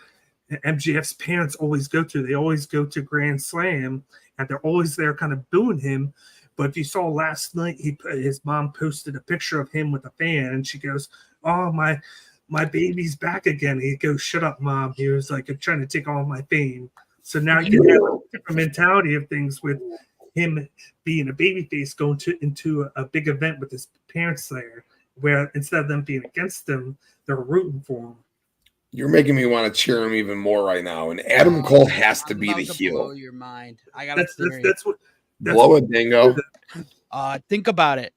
MJF's parents always go to. They always go to Grand Slam, and they're always there kind of booing him. But if you saw last night, his mom posted a picture of him with a fan, and she goes, "Oh, my baby's back again." He goes, "Shut up, Mom." He was like, "I'm trying to take all my fame." So now you have a different mentality of things with him being a babyface going into a big event with his parents there, where instead of them being against him, they're rooting for him. You're making me want to cheer him even more right now. And Adam Cole has to be the heel. Blow your mind. I got That's blow it, Dango. Think about it.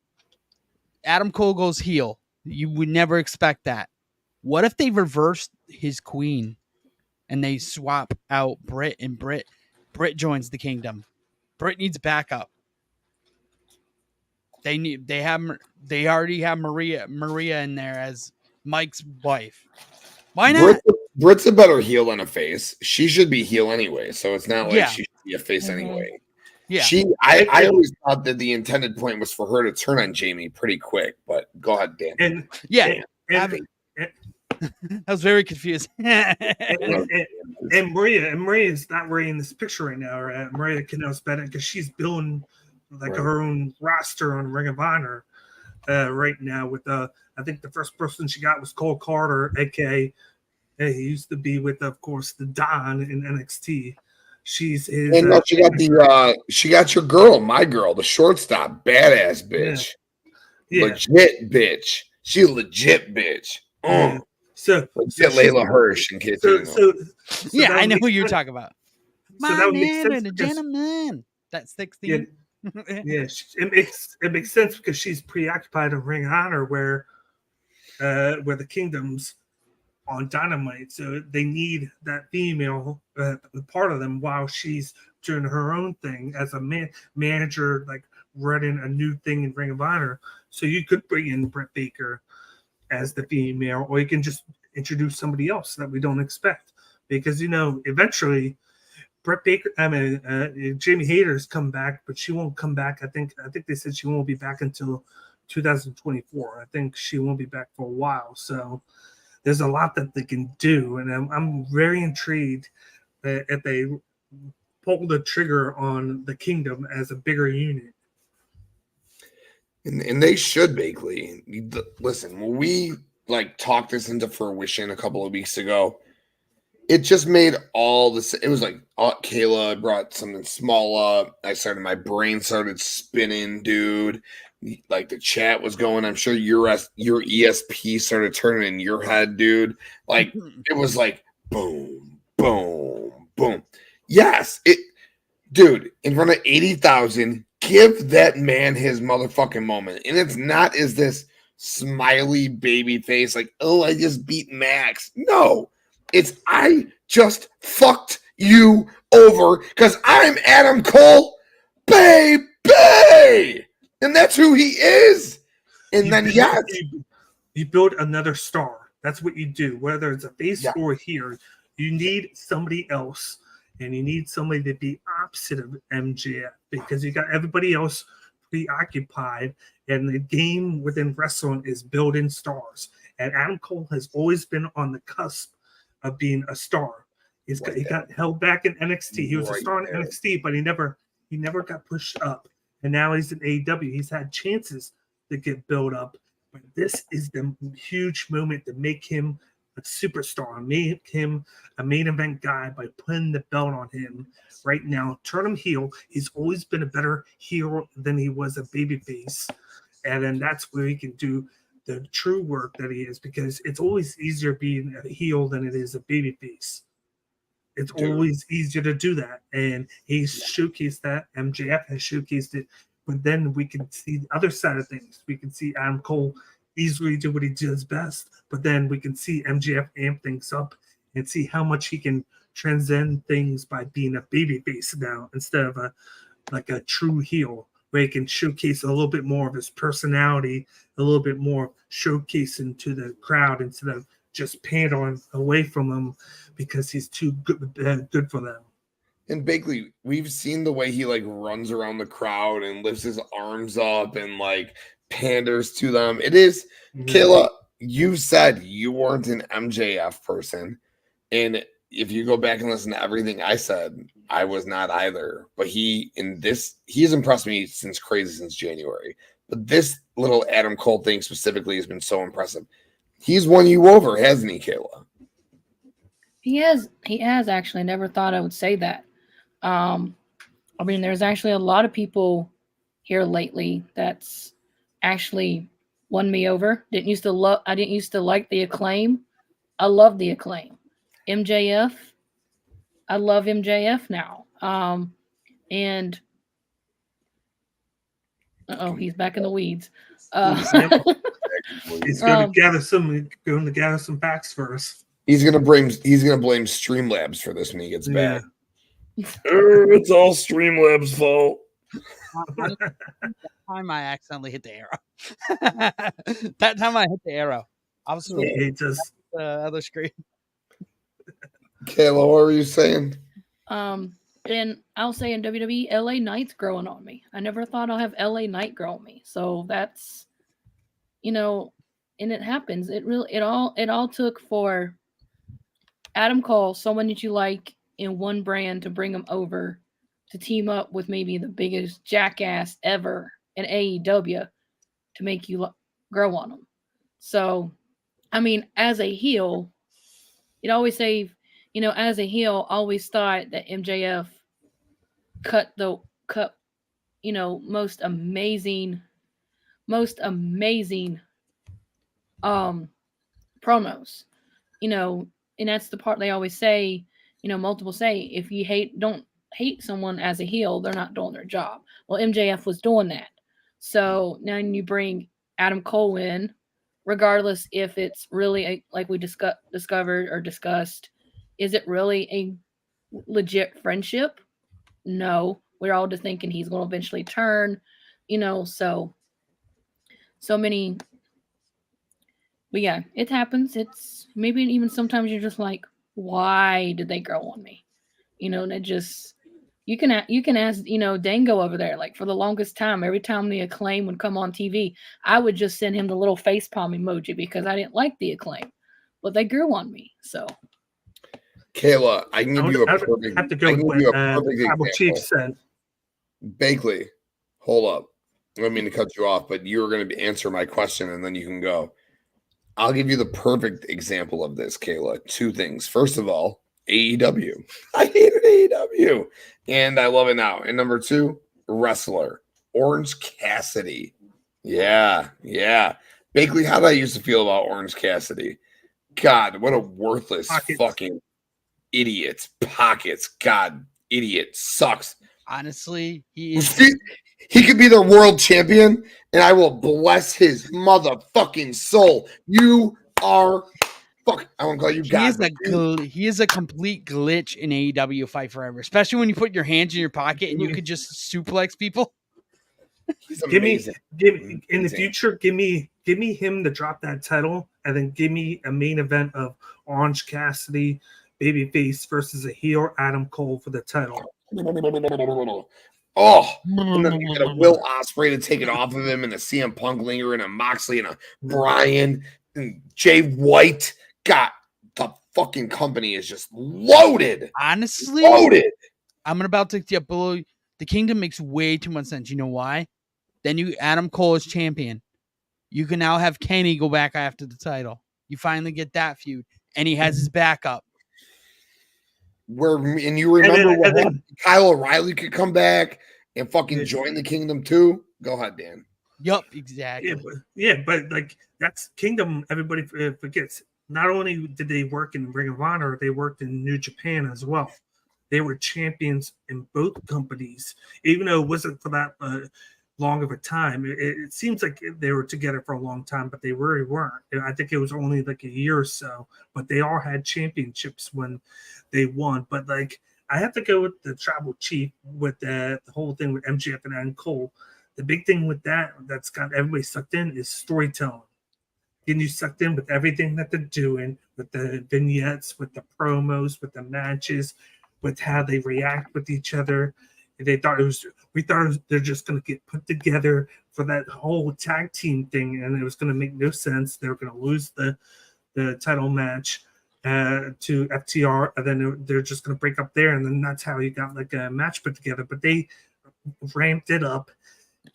Adam Cole goes heel. You would never expect that. What if they reversed his queen and they swap out Britt and Britt joins the kingdom? Britt needs backup. They already have Maria in there as Mike's wife. Why not? Britt's a better heel than a face. She should be heel anyway, so it's not like she should be a face anyway. Yeah. I always thought that the intended point was for her to turn on Jamie pretty quick, but go ahead, Dan. I was very confused. and Maria is not really in this picture right now. Right? Maria Kanellis Bennett, because she's building her own roster on Ring of Honor right now. With I think the first person she got was Cole Carter, aka he used to be with, of course, the Don in NXT. She's his. And she got your girl, my girl, the shortstop, badass bitch, legit bitch. She a legit bitch. So Layla Hirsch in case you know. I know who you're talking about. So that would make sense. The gentleman. That's 16. It makes sense because she's preoccupied in Ring of Honor where the Kingdom's on Dynamite, so they need that female part of them while she's doing her own thing as a manager, like running a new thing in Ring of Honor. So you could bring in BrittBaker as the female, or you can just introduce somebody else that we don't expect, because eventually Jamie Hayter's come back, but she won't come back. I think they said she won't be back until 2024. I think she won't be back for a while. So there's a lot that they can do, and I'm very intrigued that if they pull the trigger on the Kingdom as a bigger unit. And they should, Bakley. Listen, when we talked this into fruition a couple of weeks ago, it just made all this. It was like Kayla brought something small up. My brain started spinning, dude. Like the chat was going. I'm sure your ESP started turning in your head, dude. Like it was like boom, boom, boom. Yes, dude, in front of 80,000. Give that man his motherfucking moment. And it's not as this smiley baby face, like, oh, I just beat Max. No, it's I just fucked you over because I'm Adam Cole, baby. And that's who he is. And then, yes. You build another star. That's what you do. Whether it's a face or a heel, you need somebody else. And you need somebody to be opposite of MJF because you got everybody else preoccupied. And the game within wrestling is building stars. And Adam Cole has always been on the cusp of being a star. He got held back in NXT. He was a star in NXT, but he never got pushed up. And now he's in AEW. He's had chances to get built up. But this is the huge moment to make him a superstar, make him a main event guy by putting the belt on him right now. Turn him heel. He's always been a better heel than he was a babyface. And then that's where he can do the true work that he is, because it's always easier being a heel than it is a babyface. It's always easier to do that. And he's showcased that. MJF has showcased it. But then we can see the other side of things. We can see Adam Cole easily do what he does best. But then we can see MJF amp things up and see how much he can transcend things by being a babyface now instead of a true heel, where he can showcase a little bit more of his personality, a little bit more showcasing to the crowd instead of just pandering away from them because he's too good for them. And Bakley, we've seen the way he like runs around the crowd and lifts his arms up and like panders to them. It is, Kayla, you said you weren't an MJF person. And if you go back and listen to everything I said, I was not either. But he's impressed me since January. But this little Adam Cole thing specifically has been so impressive. He's won you over, hasn't he, Kayla? He has actually. Never thought I would say that. I mean, there's actually a lot of people here lately that's actually won me over. I didn't used to like the Acclaim. I love the Acclaim. MJF. I love MJF now. And he's back in the weeds. He's going to gather some facts for us. He's gonna blame Streamlabs for this when he gets back. It's all Streamlabs' fault. That time I accidentally hit the arrow. That time I hit the arrow. I was supposed to the other screen. Kayla, what were you saying? And I'll say in WWE, LA Knight's growing on me. I never thought I'll have LA Knight grow on me. So that's, and it happens. It all took for Adam Cole, someone that you like in one brand, to bring him over to team up with maybe the biggest jackass ever in AEW to make you grow on him. So, I mean, as a heel, you'd always say, as a heel, always thought that MJF cut most amazing promos, and that's the part they always say, multiple say, if you don't hate someone as a heel, they're not doing their job. Well, MJF was doing that. So now you bring Adam Cole in, regardless if it's really like we discovered or discussed, is it really a legit friendship? No, we're all just thinking he's going to eventually turn, so many. But yeah, it happens. It's maybe even sometimes you're just like, why did they grow on me? And it just, you can ask, Dango over there, like for the longest time, every time the Acclaim would come on TV, I would just send him the little face palm emoji because I didn't like the Acclaim, but they grew on me. So Kayla, I can give you a perfect. Have to go with what Chief said. Bakley, hold up. I don't mean to cut you off, but you're going to answer my question and then you can go. I'll give you the perfect example of this, Kayla. Two things. First of all, AEW. I hated AEW, and I love it now. And number two, wrestler. Orange Cassidy. Yeah. Bakley, how did I used to feel about Orange Cassidy? God, what a worthless fucking idiot. Pockets. God, idiot. Sucks. Honestly, he He could be their world champion, and I will bless his motherfucking soul. You are fuck. I won't call you God. He is a complete glitch in AEW Fight Forever, especially when you put your hands in your pocket and you could just suplex people. He's amazing. Give me in the future. Give me him to drop that title, and then give me a main event of Orange Cassidy, babyface versus a heel Adam Cole for the title. Oh, and then you get a Will Ospreay to take it off of him, and a CM Punk linger, and a Moxley, and a Bryan, and Jay White. God, the fucking company is just loaded. Honestly, loaded. I'm about to get below. The Kingdom makes way too much sense. You know why? Then Adam Cole is champion. You can now have Kenny go back after the title. You finally get that feud, and he has his backup. And you remember Kyle O'Reilly could come back and fucking join the Kingdom too? Go ahead, Dan. Yup, exactly. But like that's Kingdom. Everybody forgets. Not only did they work in Ring of Honor, they worked in New Japan as well. They were champions in both companies, even though it wasn't for that long of a time. It seems like they were together for a long time, but they really weren't. I think it was only like a year or so, but they all had championships when they won. But like, I have to go with the Tribal Chief with the whole thing with MJF and Adam Cole. The big thing with that's got everybody sucked in is storytelling. Getting you sucked in with everything that they're doing, with the vignettes, with the promos, with the matches, with how they react with each other. We thought they're just going to get put together for that whole tag team thing, and it was going to make no sense. They were going to lose the title match to FTR, and then they're just going to break up there, and then that's how you got like a match put together. But they ramped it up,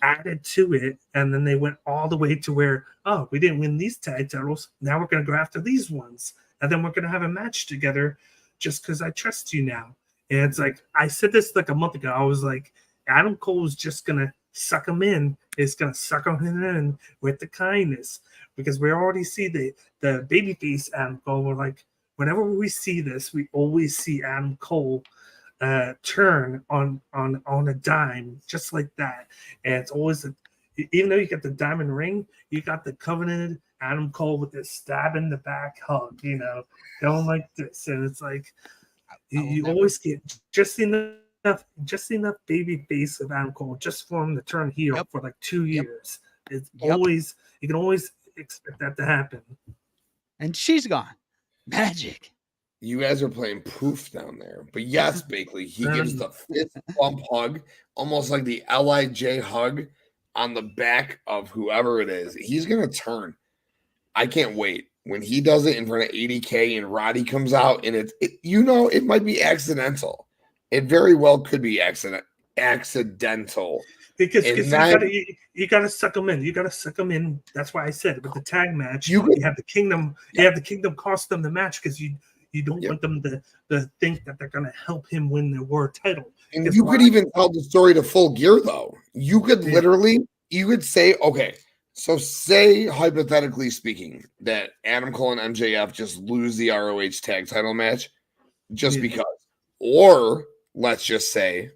added to it, and then they went all the way to where, oh, we didn't win these tag titles. Now we're going to go after these ones, and then we're going to have a match together just because I trust you now. And it's like, I said this like a month ago. I was like, Adam Cole's just going to suck him in. It's going to suck him in with the kindness, because we already see the babyface Adam Cole. We're like, whenever we see this, we always see Adam Cole turn on a dime, just like that. And it's always, even though you got the diamond ring, you got the covenanted Adam Cole with this stab in the back hug, going like this. And it's like, you always get just enough baby face of Adam Cole just for him to turn heel for like 2 years. It's always, you can always expect that to happen. And she's gone. Magic. You guys are playing proof down there. But yes, Bakley, he gives the fist bump hug, almost like the LIJ hug on the back of whoever it is. He's going to turn. I can't wait. When he does it in front of 80K and Roddy comes out, and it might be accidental. It very well could be accidental. Because you got to suck them in. You got to suck them in. That's why I said with the tag match, you have the Kingdom. You have the Kingdom cost them the match because you don't want them to think that they're going to help him win the world title. And you could even tell the story to Full Gear, though. You could you could say, okay, so say, hypothetically speaking, that Adam Cole and MJF just lose the ROH tag title match just because. Or let's just say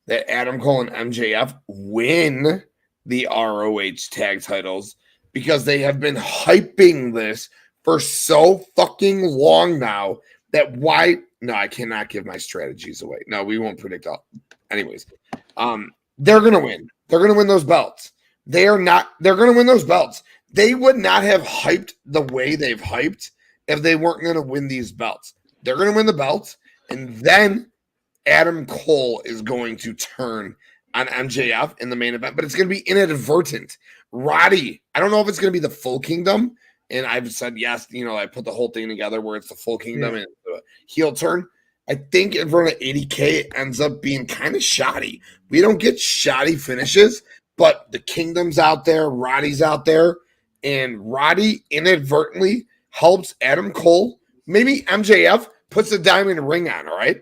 that Adam Cole and MJF win the ROH tag titles because they have been hyping this for so fucking long now that I cannot give my strategies away. No, we won't predict all. Anyways, they're going to win. They're going to win those belts. They're going to win those belts. They would not have hyped the way they've hyped if they weren't going to win these belts. They're going to win the belts, and then Adam Cole is going to turn on MJF in the main event, but it's going to be inadvertent. Roddy, I don't know if it's going to be the full Kingdom, and I've said yes. I put the whole thing together where it's the full Kingdom and the heel turn. I think in front of 80K, it ends up being kind of shoddy. We don't get shoddy finishes, but the Kingdom's out there, Roddy's out there, and Roddy inadvertently helps Adam Cole. Maybe MJF puts a diamond ring on, all right?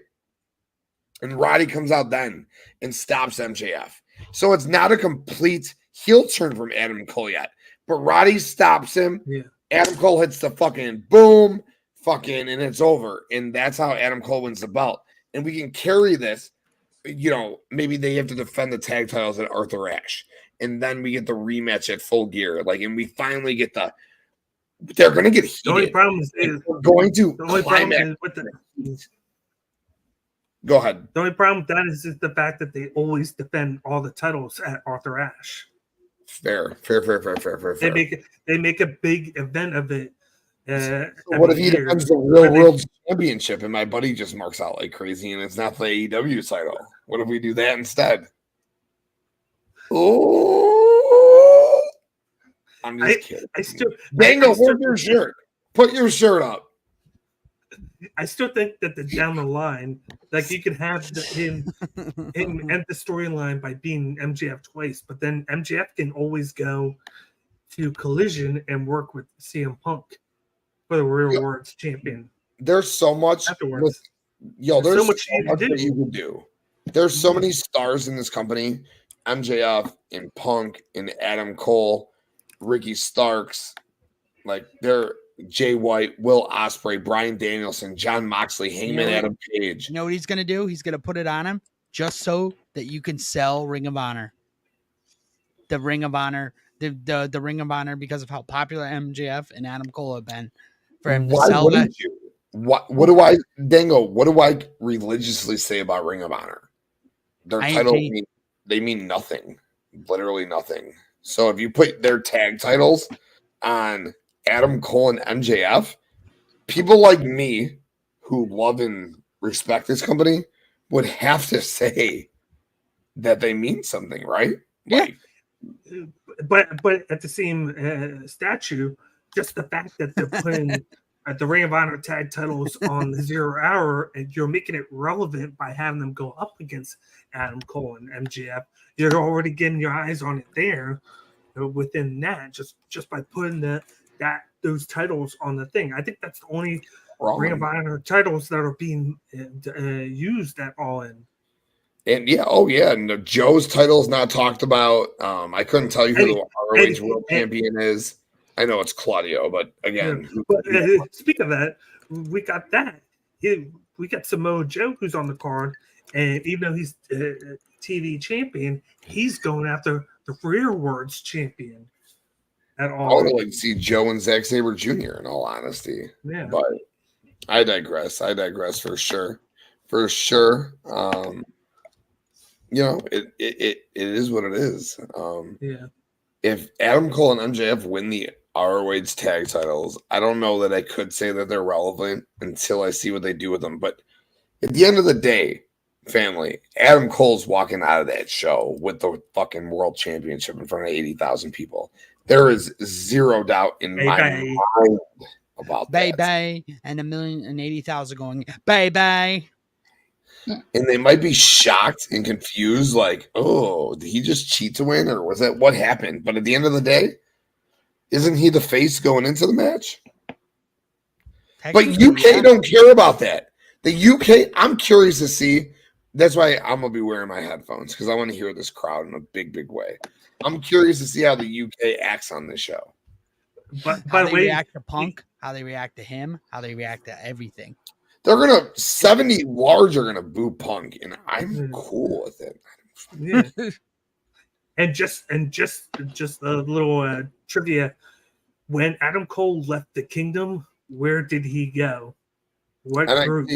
And Roddy comes out then and stops MJF. So it's not a complete heel turn from Adam Cole yet, but Roddy stops him. Yeah. Adam Cole hits the fucking boom, and it's over. And that's how Adam Cole wins the belt. And we can carry this. maybe they have to defend the tag titles at Arthur Ashe, and then we get the rematch at Full Gear, and we finally get they're going to get heated. The only problem is we're going to the only problem climax. is with the Go ahead. The only problem with that is the fact that they always defend all the titles at Arthur Ashe. Fair. They make a big event of it. So what if he defends the real world championship and my buddy just marks out like crazy and it's not the AEW title? What if we do that instead? Oh, I'm just kidding. Dango, hold your shirt. Put your shirt up. I still think that down the line, you could have him end the storyline by being MJF twice, but then MJF can always go to Collision and work with CM Punk for the Real World's champion. There's so much afterwards. There's so much that you can do. There's so many stars in this company. MJF and Punk and Adam Cole, Ricky Starks, they're Jay White, Will Ospreay, Bryan Danielson, Jon Moxley, Heyman, Adam Page. You know what he's going to do? He's going to put it on him just so that you can sell Ring of Honor. The Ring of Honor, the Ring of Honor, because of how popular MJF and Adam Cole have been, for him to sell that. What do I, Dango, what do I religiously say about Ring of Honor? Their title, they mean nothing. Literally nothing. So if you put their tag titles on Adam Cole and MJF, people like me who love and respect this company would have to say that they mean something, right? Yeah. But at the same statue, just the fact that they're putting the Ring of Honor tag titles on the 0 Hour, and you're making it relevant by having them go up against Adam Cole and MJF, you're already getting your eyes on it there within that, just by putting those titles on the thing. I think that's the only Ring of Honor titles that are being used at All In. And and Joe's title's not talked about. I couldn't tell you who the ROH World Champion is. I know it's Claudio, but again. Speak of that, we got that. We got Samoa Joe who's on the card, and even though he's TV champion, he's going after the Real World's champion. At all. I would like to see Joe and Zack Sabre Jr. in all honesty. Yeah. But I digress for sure. For sure. It is what it is. If Adam Cole and MJF win the ROH tag titles, I don't know that I could say that they're relevant until I see what they do with them. But at the end of the day, family, Adam Cole's walking out of that show with the fucking world championship in front of 80,000 people. There is zero doubt in my mind about that. Bye, and 1,080,000 going, bye. And they might be shocked and confused, did he just cheat to win, or was that what happened? But at the end of the day, isn't he the face going into the match? But UK don't care about that. The UK, I'm curious to see. That's why I'm going to be wearing my headphones, because I want to hear this crowd in a big, big way. I'm curious to see how the UK acts on this show. But how they react to Punk, how they react to him, how they react to everything. They're going to, 70 large are going to boo Punk, and I'm cool with it. Yeah. and just a little trivia. When Adam Cole left the Kingdom, where did he go? What group?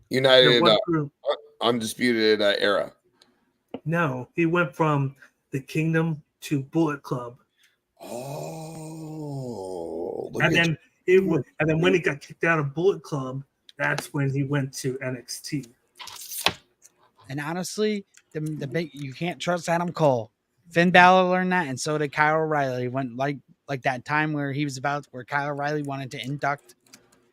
United Undisputed Era. No, he went from the Kingdom to Bullet Club. Oh, and then when he got kicked out of Bullet Club, that's when he went to NXT. And honestly, the big, you can't trust Adam Cole. Finn Balor learned that, and so did Kyle O'Reilly. Went like that time where Kyle O'Reilly wanted to induct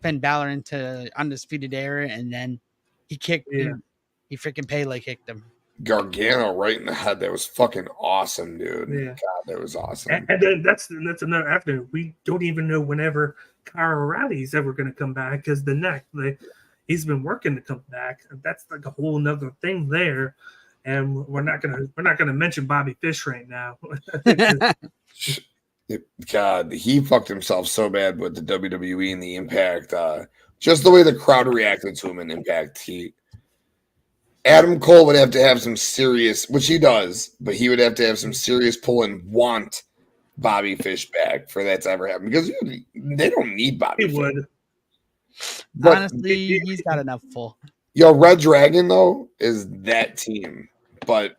Finn Balor into Undisputed Era, and then he kicked him. He freaking Pele kicked him. Gargano right in the head. That was fucking awesome, dude. Yeah. God, that was awesome. And then that's another after. We don't even know whenever Kyle O'Reilly's ever going to come back, because the neck, he's been working to come back. That's like a whole nother thing there. And we're not gonna mention Bobby Fish right now. God, he fucked himself so bad with the WWE and the Impact. Just the way the crowd reacted to him in Impact, he Adam Cole would have to have some serious, which he does, but he would have to have some serious pull and want Bobby Fish back for that to ever happen because they don't need Bobby He Fish. would. But, honestly, he's got enough pull. Red Dragon, though, is that team. But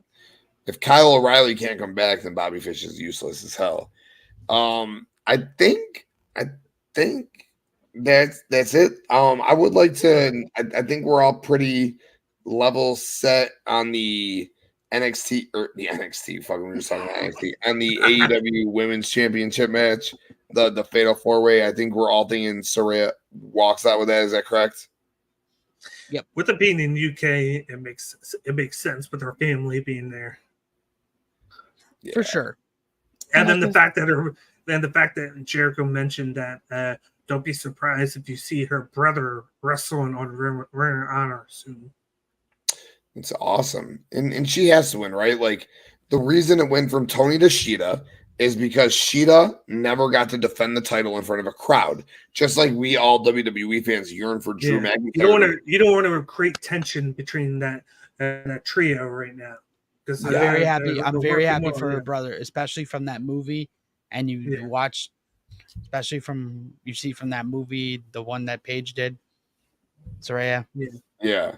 if Kyle O'Reilly can't come back, then Bobby Fish is useless as hell. I think that's it. I would like to. I think we're all pretty level set on the NXT or the NXT. Fucking, we were just talking about NXT and the AEW Women's Championship match, the Fatal 4-Way. I think we're all thinking Saraya walks out with that. Is that correct? Yep. With it being in UK, it makes sense with her family being there. Yeah. For sure. And then the fact that Jericho mentioned that don't be surprised if you see her brother wrestling on Ring of Honor soon. It's awesome. And she has to win, right? Like, the reason it went from Tony to Sheeta is because Sheeta never got to defend the title in front of a crowd. Just like we all WWE fans yearn for Drew McIntyre. You don't want to create tension between that trio right now. I'm very happy. I'm very happy for her brother, especially from that movie. And you watch, especially from that movie, the one that Paige did, Saraya. Yeah.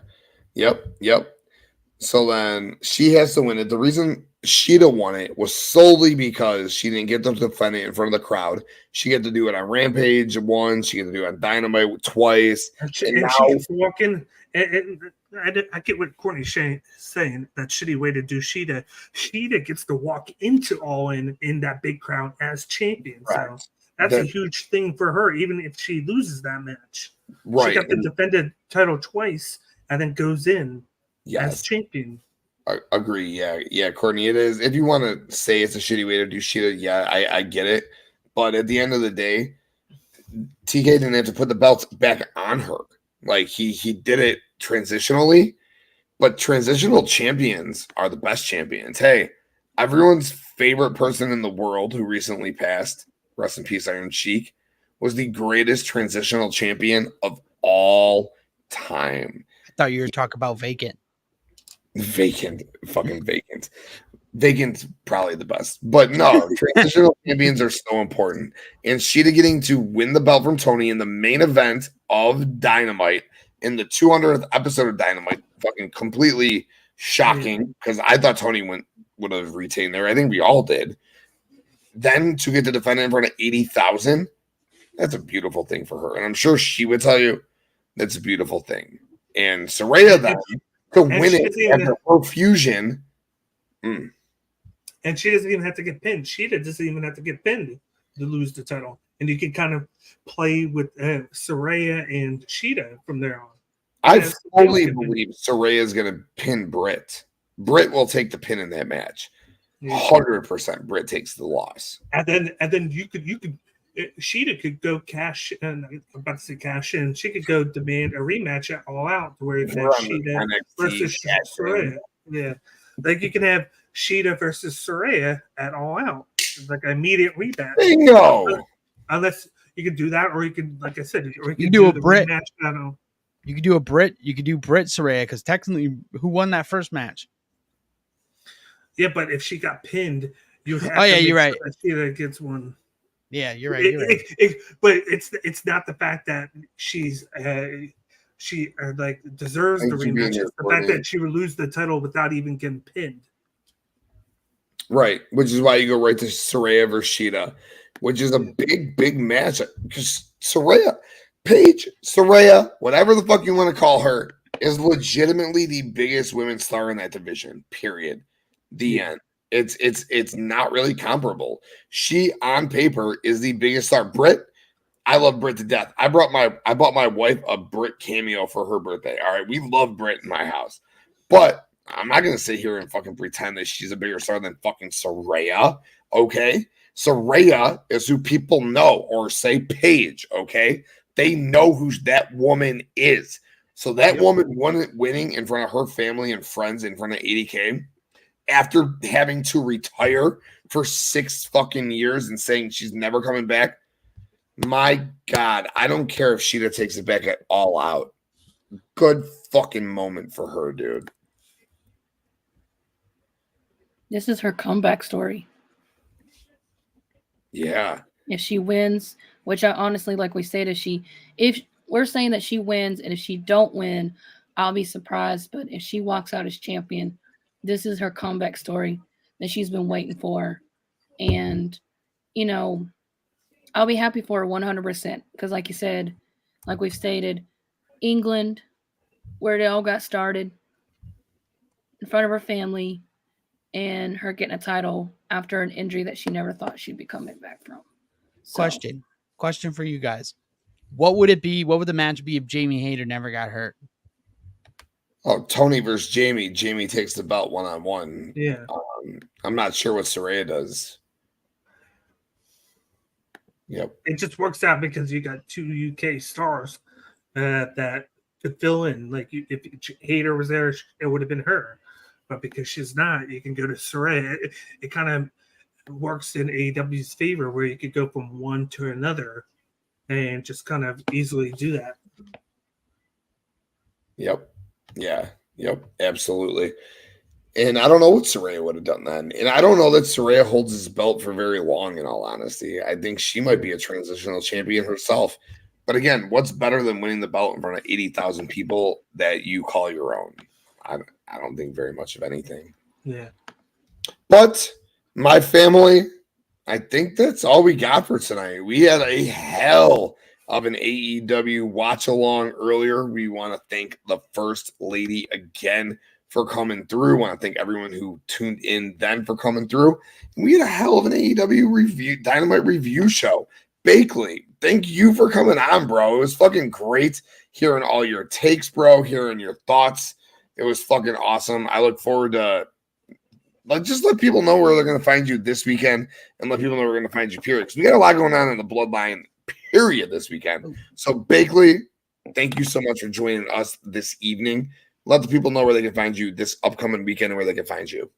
Yep. So then she has to win it. The reason Sheeta won it was solely because she didn't get to defend it in front of the crowd. She got to do it on Rampage once. She got to do it on Dynamite twice. And she gets walking. I get what Courtney's saying. That shitty way to do Sheeta. Sheeta gets to walk into All In that big crowd as champion. Right. So that's a huge thing for her, even if she loses that match. Right. She got to defend the title twice and then goes in as champion. I agree. Yeah, Courtney, it is. If you want to say it's a shitty way to do Sheeta, I get it. But at the end of the day, TK didn't have to put the belts back on her. Like, he did it transitionally, but transitional champions are the best champions. Hey, everyone's favorite person in the world who recently passed, rest in peace, Iron Sheik, was the greatest transitional champion of all time. I thought you were talking about Vacant. Fucking Vacant. Vacant's probably the best. But no, transitional champions are so important. And Sheeta getting to win the belt from Tony in the main event of Dynamite in the 200th episode of Dynamite, fucking completely shocking because I thought Tony would have retained there. I think we all did. Then to get to defend it in front of 80,000, that's a beautiful thing for her. And I'm sure she would tell you that's a beautiful thing. And Saraya then to win it after her fusion. And she doesn't even have to get pinned. Sheeta doesn't even have to get pinned to lose the title. And you can kind of play with Saraya and Sheeta from there on. I fully believe Saraya is going to pin Britt. Britt will take the pin in that match. 100% Britt takes the loss. And then you could Sheeta could go cash in. I'm about to say cash in. She could go demand a rematch at All Out where it's Sheeta versus Saraya. Yeah. Like you can have Sheeta versus Saraya at All Out. It's like an immediate rematch. No. Unless you could do that, or you could, like I said, or you could do a Britt. Rematch, you could do a Britt. You could do Britt Saraya because technically, who won that first match? Yeah, but if she got pinned, you have. Oh yeah, you're right. Sheeta gets one. Yeah, you're right. You're right. But it's not the fact that she's she like deserves the rematch. It's the fact that she would lose the title without even getting pinned. Right, which is why you go right to Saraya versus Sheeta, which is a big match because Saraya, Paige, Saraya, whatever the fuck you want to call her, is legitimately the biggest women's star in that division. Period. The end. It's not really comparable. She on paper is the biggest star. Britt, I love Britt to death. I bought my wife a Britt cameo for her birthday. All right, we love Britt in my house, but I'm not gonna sit here and fucking pretend that she's a bigger star than fucking Saraya. Okay, Saraya is who people know, or say Paige. Okay, they know who that woman is. So that woman winning in front of her family and friends in front of 80K. After having to retire for 6 fucking years and saying she's never coming back, my God, I don't care if Sheeta takes it back at All Out. Good fucking moment for her, dude. This is her comeback story. Yeah. If she wins, which I honestly, like we said, if we're saying that she wins, and if she don't win, I'll be surprised. But if she walks out as champion, this is her comeback story that she's been waiting for. And, you know, I'll be happy for her 100%. Because like you said, like we've stated, England, where it all got started, in front of her family, and her getting a title after an injury that she never thought she'd be coming back from. So, Question for you guys. What would it be? What would the match be if Jamie Hayter never got hurt? Oh, Tony versus Jamie. Jamie takes the belt 1-on-1. Yeah. I'm not sure what Saraya does. Yep. It just works out because you got 2 UK stars that could fill in. Like if Hayter was there, it would have been her. But because she's not, you can go to Saraya. It kind of works in AEW's favor where you could go from one to another and just kind of easily do that. Yep. Yeah. Yep. Absolutely. And I don't know what Saraya would have done then. And I don't know that Saraya holds his belt for very long, in all honesty. I think she might be a transitional champion herself. But again, what's better than winning the belt in front of 80,000 people that you call your own? I don't think very much of anything. Yeah. But my family, I think that's all we got for tonight. We had a hell of an AEW watch along earlier. We want to thank the First Lady again for coming through. Want to thank everyone who tuned in then for coming through. We had a hell of an AEW Dynamite review show. Bakley, thank you for coming on, bro. It was fucking great hearing all your takes, bro, hearing your thoughts. It was fucking awesome. I look forward to just let people know where they're going to find you this weekend, and let people know we're going to find you, period. Because we got a lot going on in the Bloodline, period, this weekend. So, Bakley, thank you so much for joining us this evening. Let the people know where they can find you this upcoming weekend and where they can find you.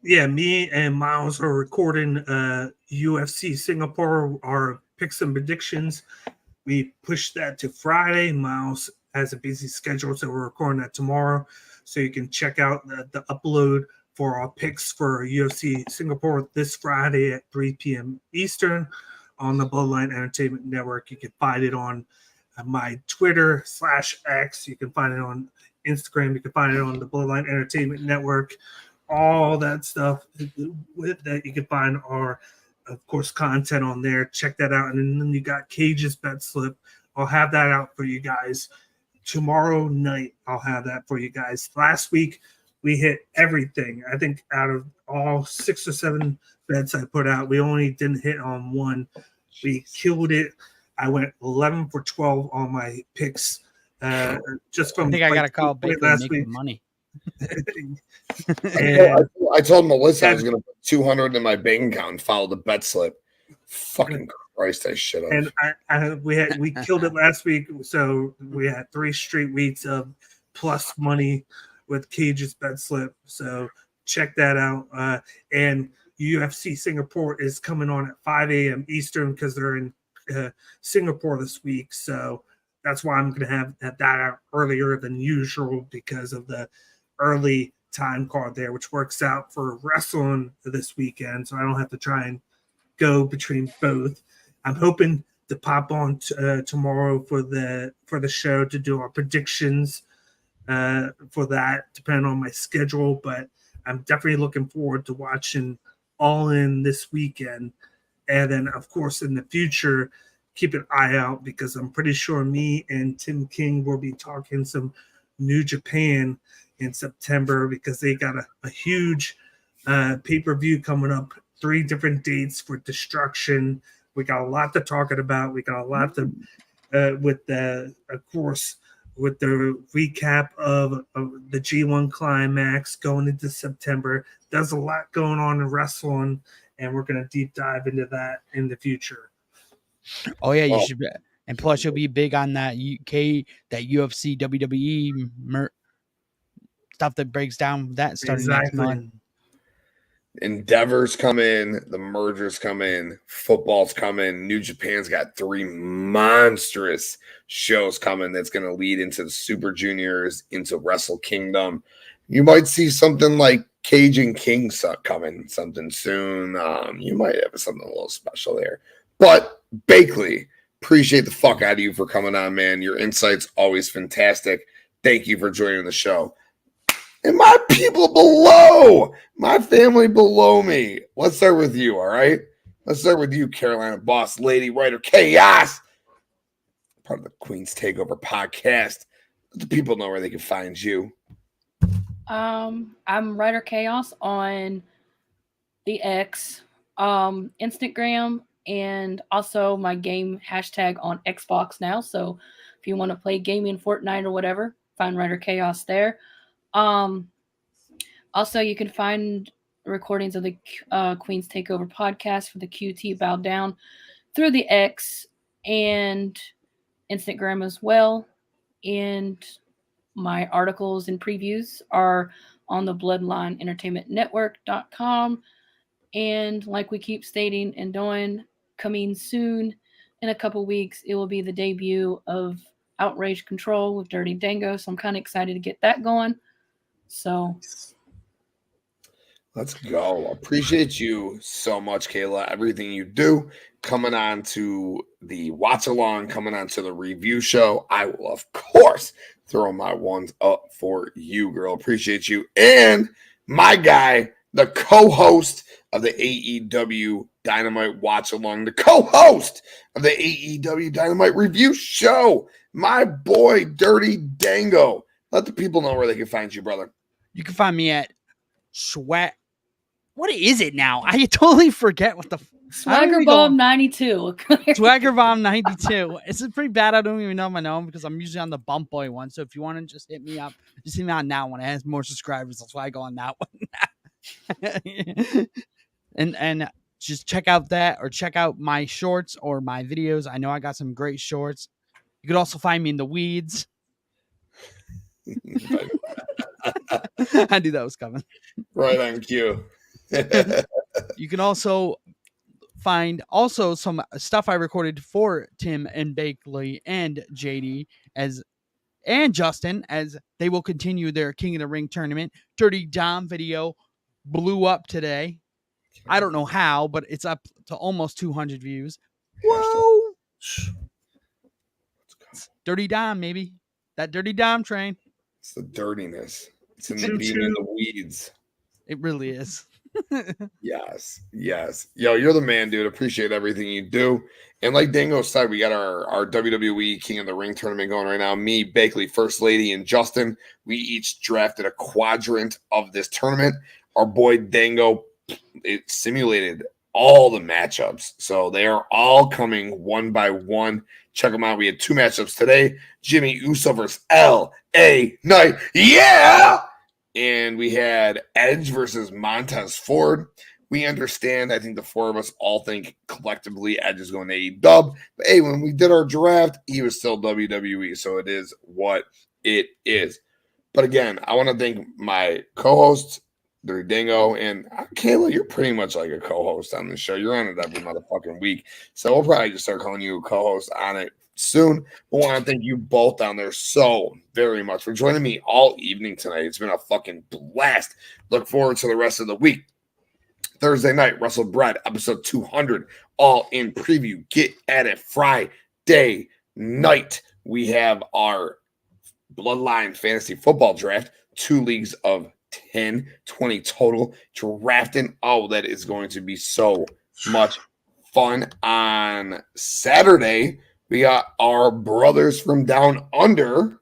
Yeah, me and Miles are recording UFC Singapore, our picks and predictions. We pushed that to Friday. Miles has a busy schedule, so we're recording that tomorrow. So you can check out the upload for our picks for UFC Singapore this Friday at 3 p.m. Eastern on the Bloodline Entertainment Network. You can find it on my Twitter /X. You can find it on Instagram. You can find it on the Bloodline Entertainment Network. All that stuff with that you can find our, of course, content on there. Check that out. And then you got Cage's Bet Slip. I'll have that out for you guys tomorrow night. I'll have that for you guys. Last week we hit everything. I think out of all 6 or 7 bets I put out, we only didn't hit on one. We killed it. I went 11 for 12 on my picks. Just from I think I got to call Baker last making week. money. I told Melissa I was going to put 200 in my bank account and follow the bet slip. Fucking Christ, I should have. And we killed it last week, so we had 3 straight weeks of plus money with Cage's Bet Slip. So check that out. And UFC Singapore is coming on at 5 a.m. Eastern because they're in Singapore this week. So that's why I'm going to have that out earlier than usual because of the early time card there, which works out for wrestling this weekend. So I don't have to try and go between both. I'm hoping to pop on tomorrow for the show to do our predictions for that, depending on my schedule. But I'm definitely looking forward to watching All In this weekend. And then, of course, in the future, keep an eye out because I'm pretty sure me and Tim King will be talking some New Japan in September because they got a huge pay-per-view coming up, 3 different dates for Destruction. We got a lot to talk about. We got a lot to, with the recap of the G1 Climax going into September. There's a lot going on in wrestling, and we're going to deep dive into that in the future. Oh yeah, you should be. And plus, you'll be big on that UFC, WWE stuff that breaks down that starting next month. Endeavor's coming, the mergers come in, football's coming. New Japan's got 3 monstrous shows coming that's going to lead into the Super Juniors, into Wrestle Kingdom. You might see something like Cajun King coming something soon. You might have something a little special there. But Bakley, appreciate the fuck out of you for coming on, man. Your insight's always fantastic. Thank you for joining the show. And my people below, my family below me. Let's start with you, all right? Let's start with you, Carolina boss lady, writer Chaos, part of the Queen's Takeover podcast. Let the people know where they can find you. I'm Writer Chaos on the X, Instagram, and also my game hashtag on Xbox now. So if you want to play gaming, Fortnite or whatever, find Writer Chaos there. Also, you can find recordings of the Queen's Takeover podcast for the QT Bow Down through the X and Instagram as well. And my articles and previews are on the BloodlineEntertainmentNetwork.com. And like we keep stating and doing, coming soon in a couple weeks, it will be the debut of Outrage Control with Dirty Dango. So I'm kind of excited to get that going. So let's go. Appreciate you so much, Kayla. Everything you do, coming on to the watch along, coming on to the review show. I will, of course, throw my ones up for you, girl. Appreciate you. And my guy, the co-host of the AEW Dynamite watch along, the co-host of the AEW Dynamite review show, my boy, Dirty Dango. Let the people know where they can find you, brother. You can find me at Swag. What is it now? I totally forget what the Swagger Bomb 92. Swagger Bomb 92. It's pretty bad. I don't even know my name because I'm usually on the Bump Boy one. So if you want to just hit me up, just hit me on that one. It has more subscribers. That's why I go on that one. and just check out that or check out my shorts or my videos. I know I got some great shorts. You could also find me in the weeds. I knew that was coming. Right on cue. You can also find some stuff I recorded for Tim and Bakley and JD and Justin as they will continue their King of the Ring tournament. Dirty Dom video blew up today. I don't know how, but it's up to almost 200 views. Whoa! Dirty Dom, maybe. That Dirty Dom train. It's the dirtiness. It's in the being in the weeds. It really is. Yes. Yo, you're the man, dude. Appreciate everything you do. And like Dango said, we got our WWE King of the Ring tournament going right now. Me, Bakley, First Lady, and Justin. We each drafted a quadrant of this tournament. Our boy Dango, it simulated all the matchups. So they are all coming one by one. Check them out. We had 2 matchups today. Jimmy Uso versus LA Knight. Yeah! And we had Edge versus Montez Ford. We understand. I think the 4 of us all think collectively Edge is going to AEW. But hey, when we did our draft, he was still WWE. So it is what it is. But again, I want to thank my co-hosts, Dirty Dango, and Kayla. You're pretty much like a co-host on the show. You're on it every motherfucking week. So we'll probably just start calling you a co-host on it soon. I want to thank you both down there so very much for joining me all evening tonight. It's been a fucking blast. Look forward to the rest of the week. Thursday night, Russell Brett, episode 200, All In preview. Get at it Friday night. We have our Bloodline Fantasy Football Draft, 2 leagues of 10, 20 total drafting. Oh, that is going to be so much fun. On Saturday, we got our brothers from down under.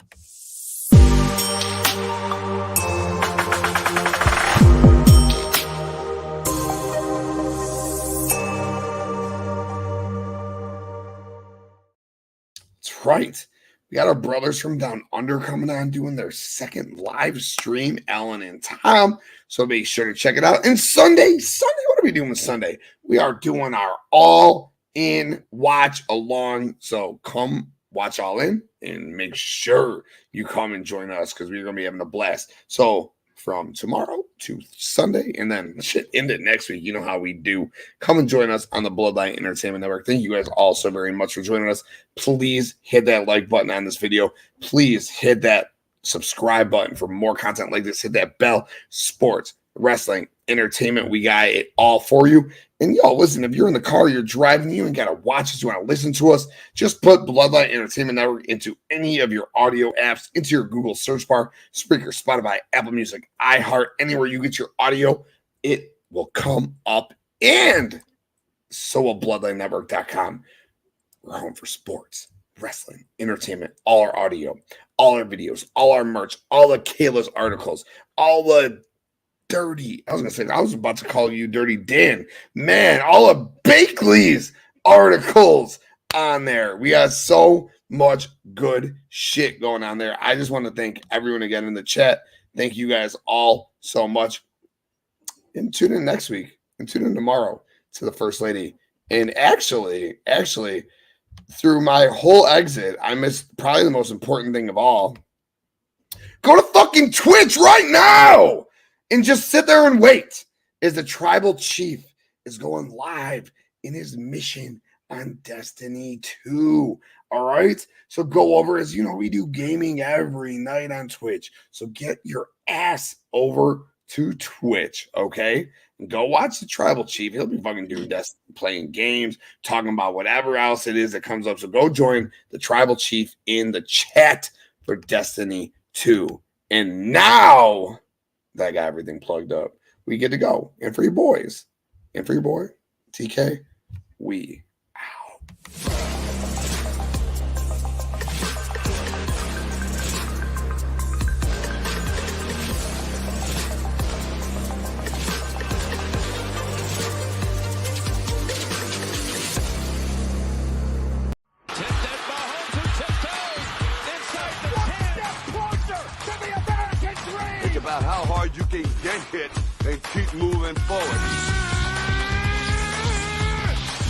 That's right. We got our brothers from down under coming on doing their second live stream, Alan and Tom. So be sure to check it out. And Sunday, what are we doing with Sunday? We are doing our All In watch along. So come watch All In and make sure you come and join us because we're going to be having a blast. So from tomorrow to Sunday and then shit end it next week. You know how we do. Come and join us on the Bloodline Entertainment Network. Thank you guys all so very much for joining us. Please hit that like button on this video. Please hit that subscribe button for more content like this. Hit that bell. Sports, wrestling, entertainment. We got it all for you. And yo, listen, if you're in the car, you're driving, you ain't got to watch us, you want to listen to us, just put Bloodline Entertainment Network into any of your audio apps, into your Google search bar, Spreaker, Spotify, Apple Music, iHeart, anywhere you get your audio, it will come up. And so will BloodlineNetwork.com. We're home for sports, wrestling, entertainment, all our audio, all our videos, all our merch, all the Kayla's articles, all the dirty. I was about to call you Dirty Dan. Man, all of Bakley's articles on there. We got so much good shit going on there. I just want to thank everyone again in the chat. Thank you guys all so much. And tune in next week and tune in tomorrow to the First Lady. And actually, through my whole exit, I missed probably the most important thing of all. Go to fucking Twitch right now and just sit there and wait as the tribal chief is going live in his mission on Destiny 2. All right? So go over, as you know, we do gaming every night on Twitch. So get your ass over to Twitch, okay? And go watch the tribal chief. He'll be fucking doing Destiny, playing games, talking about whatever else it is that comes up. So go join the tribal chief in the chat for Destiny 2. And now that I got everything plugged up, we get to go. And for your boys, and for your boy, TK, we out. Think about how hard you can get hit and keep moving forward.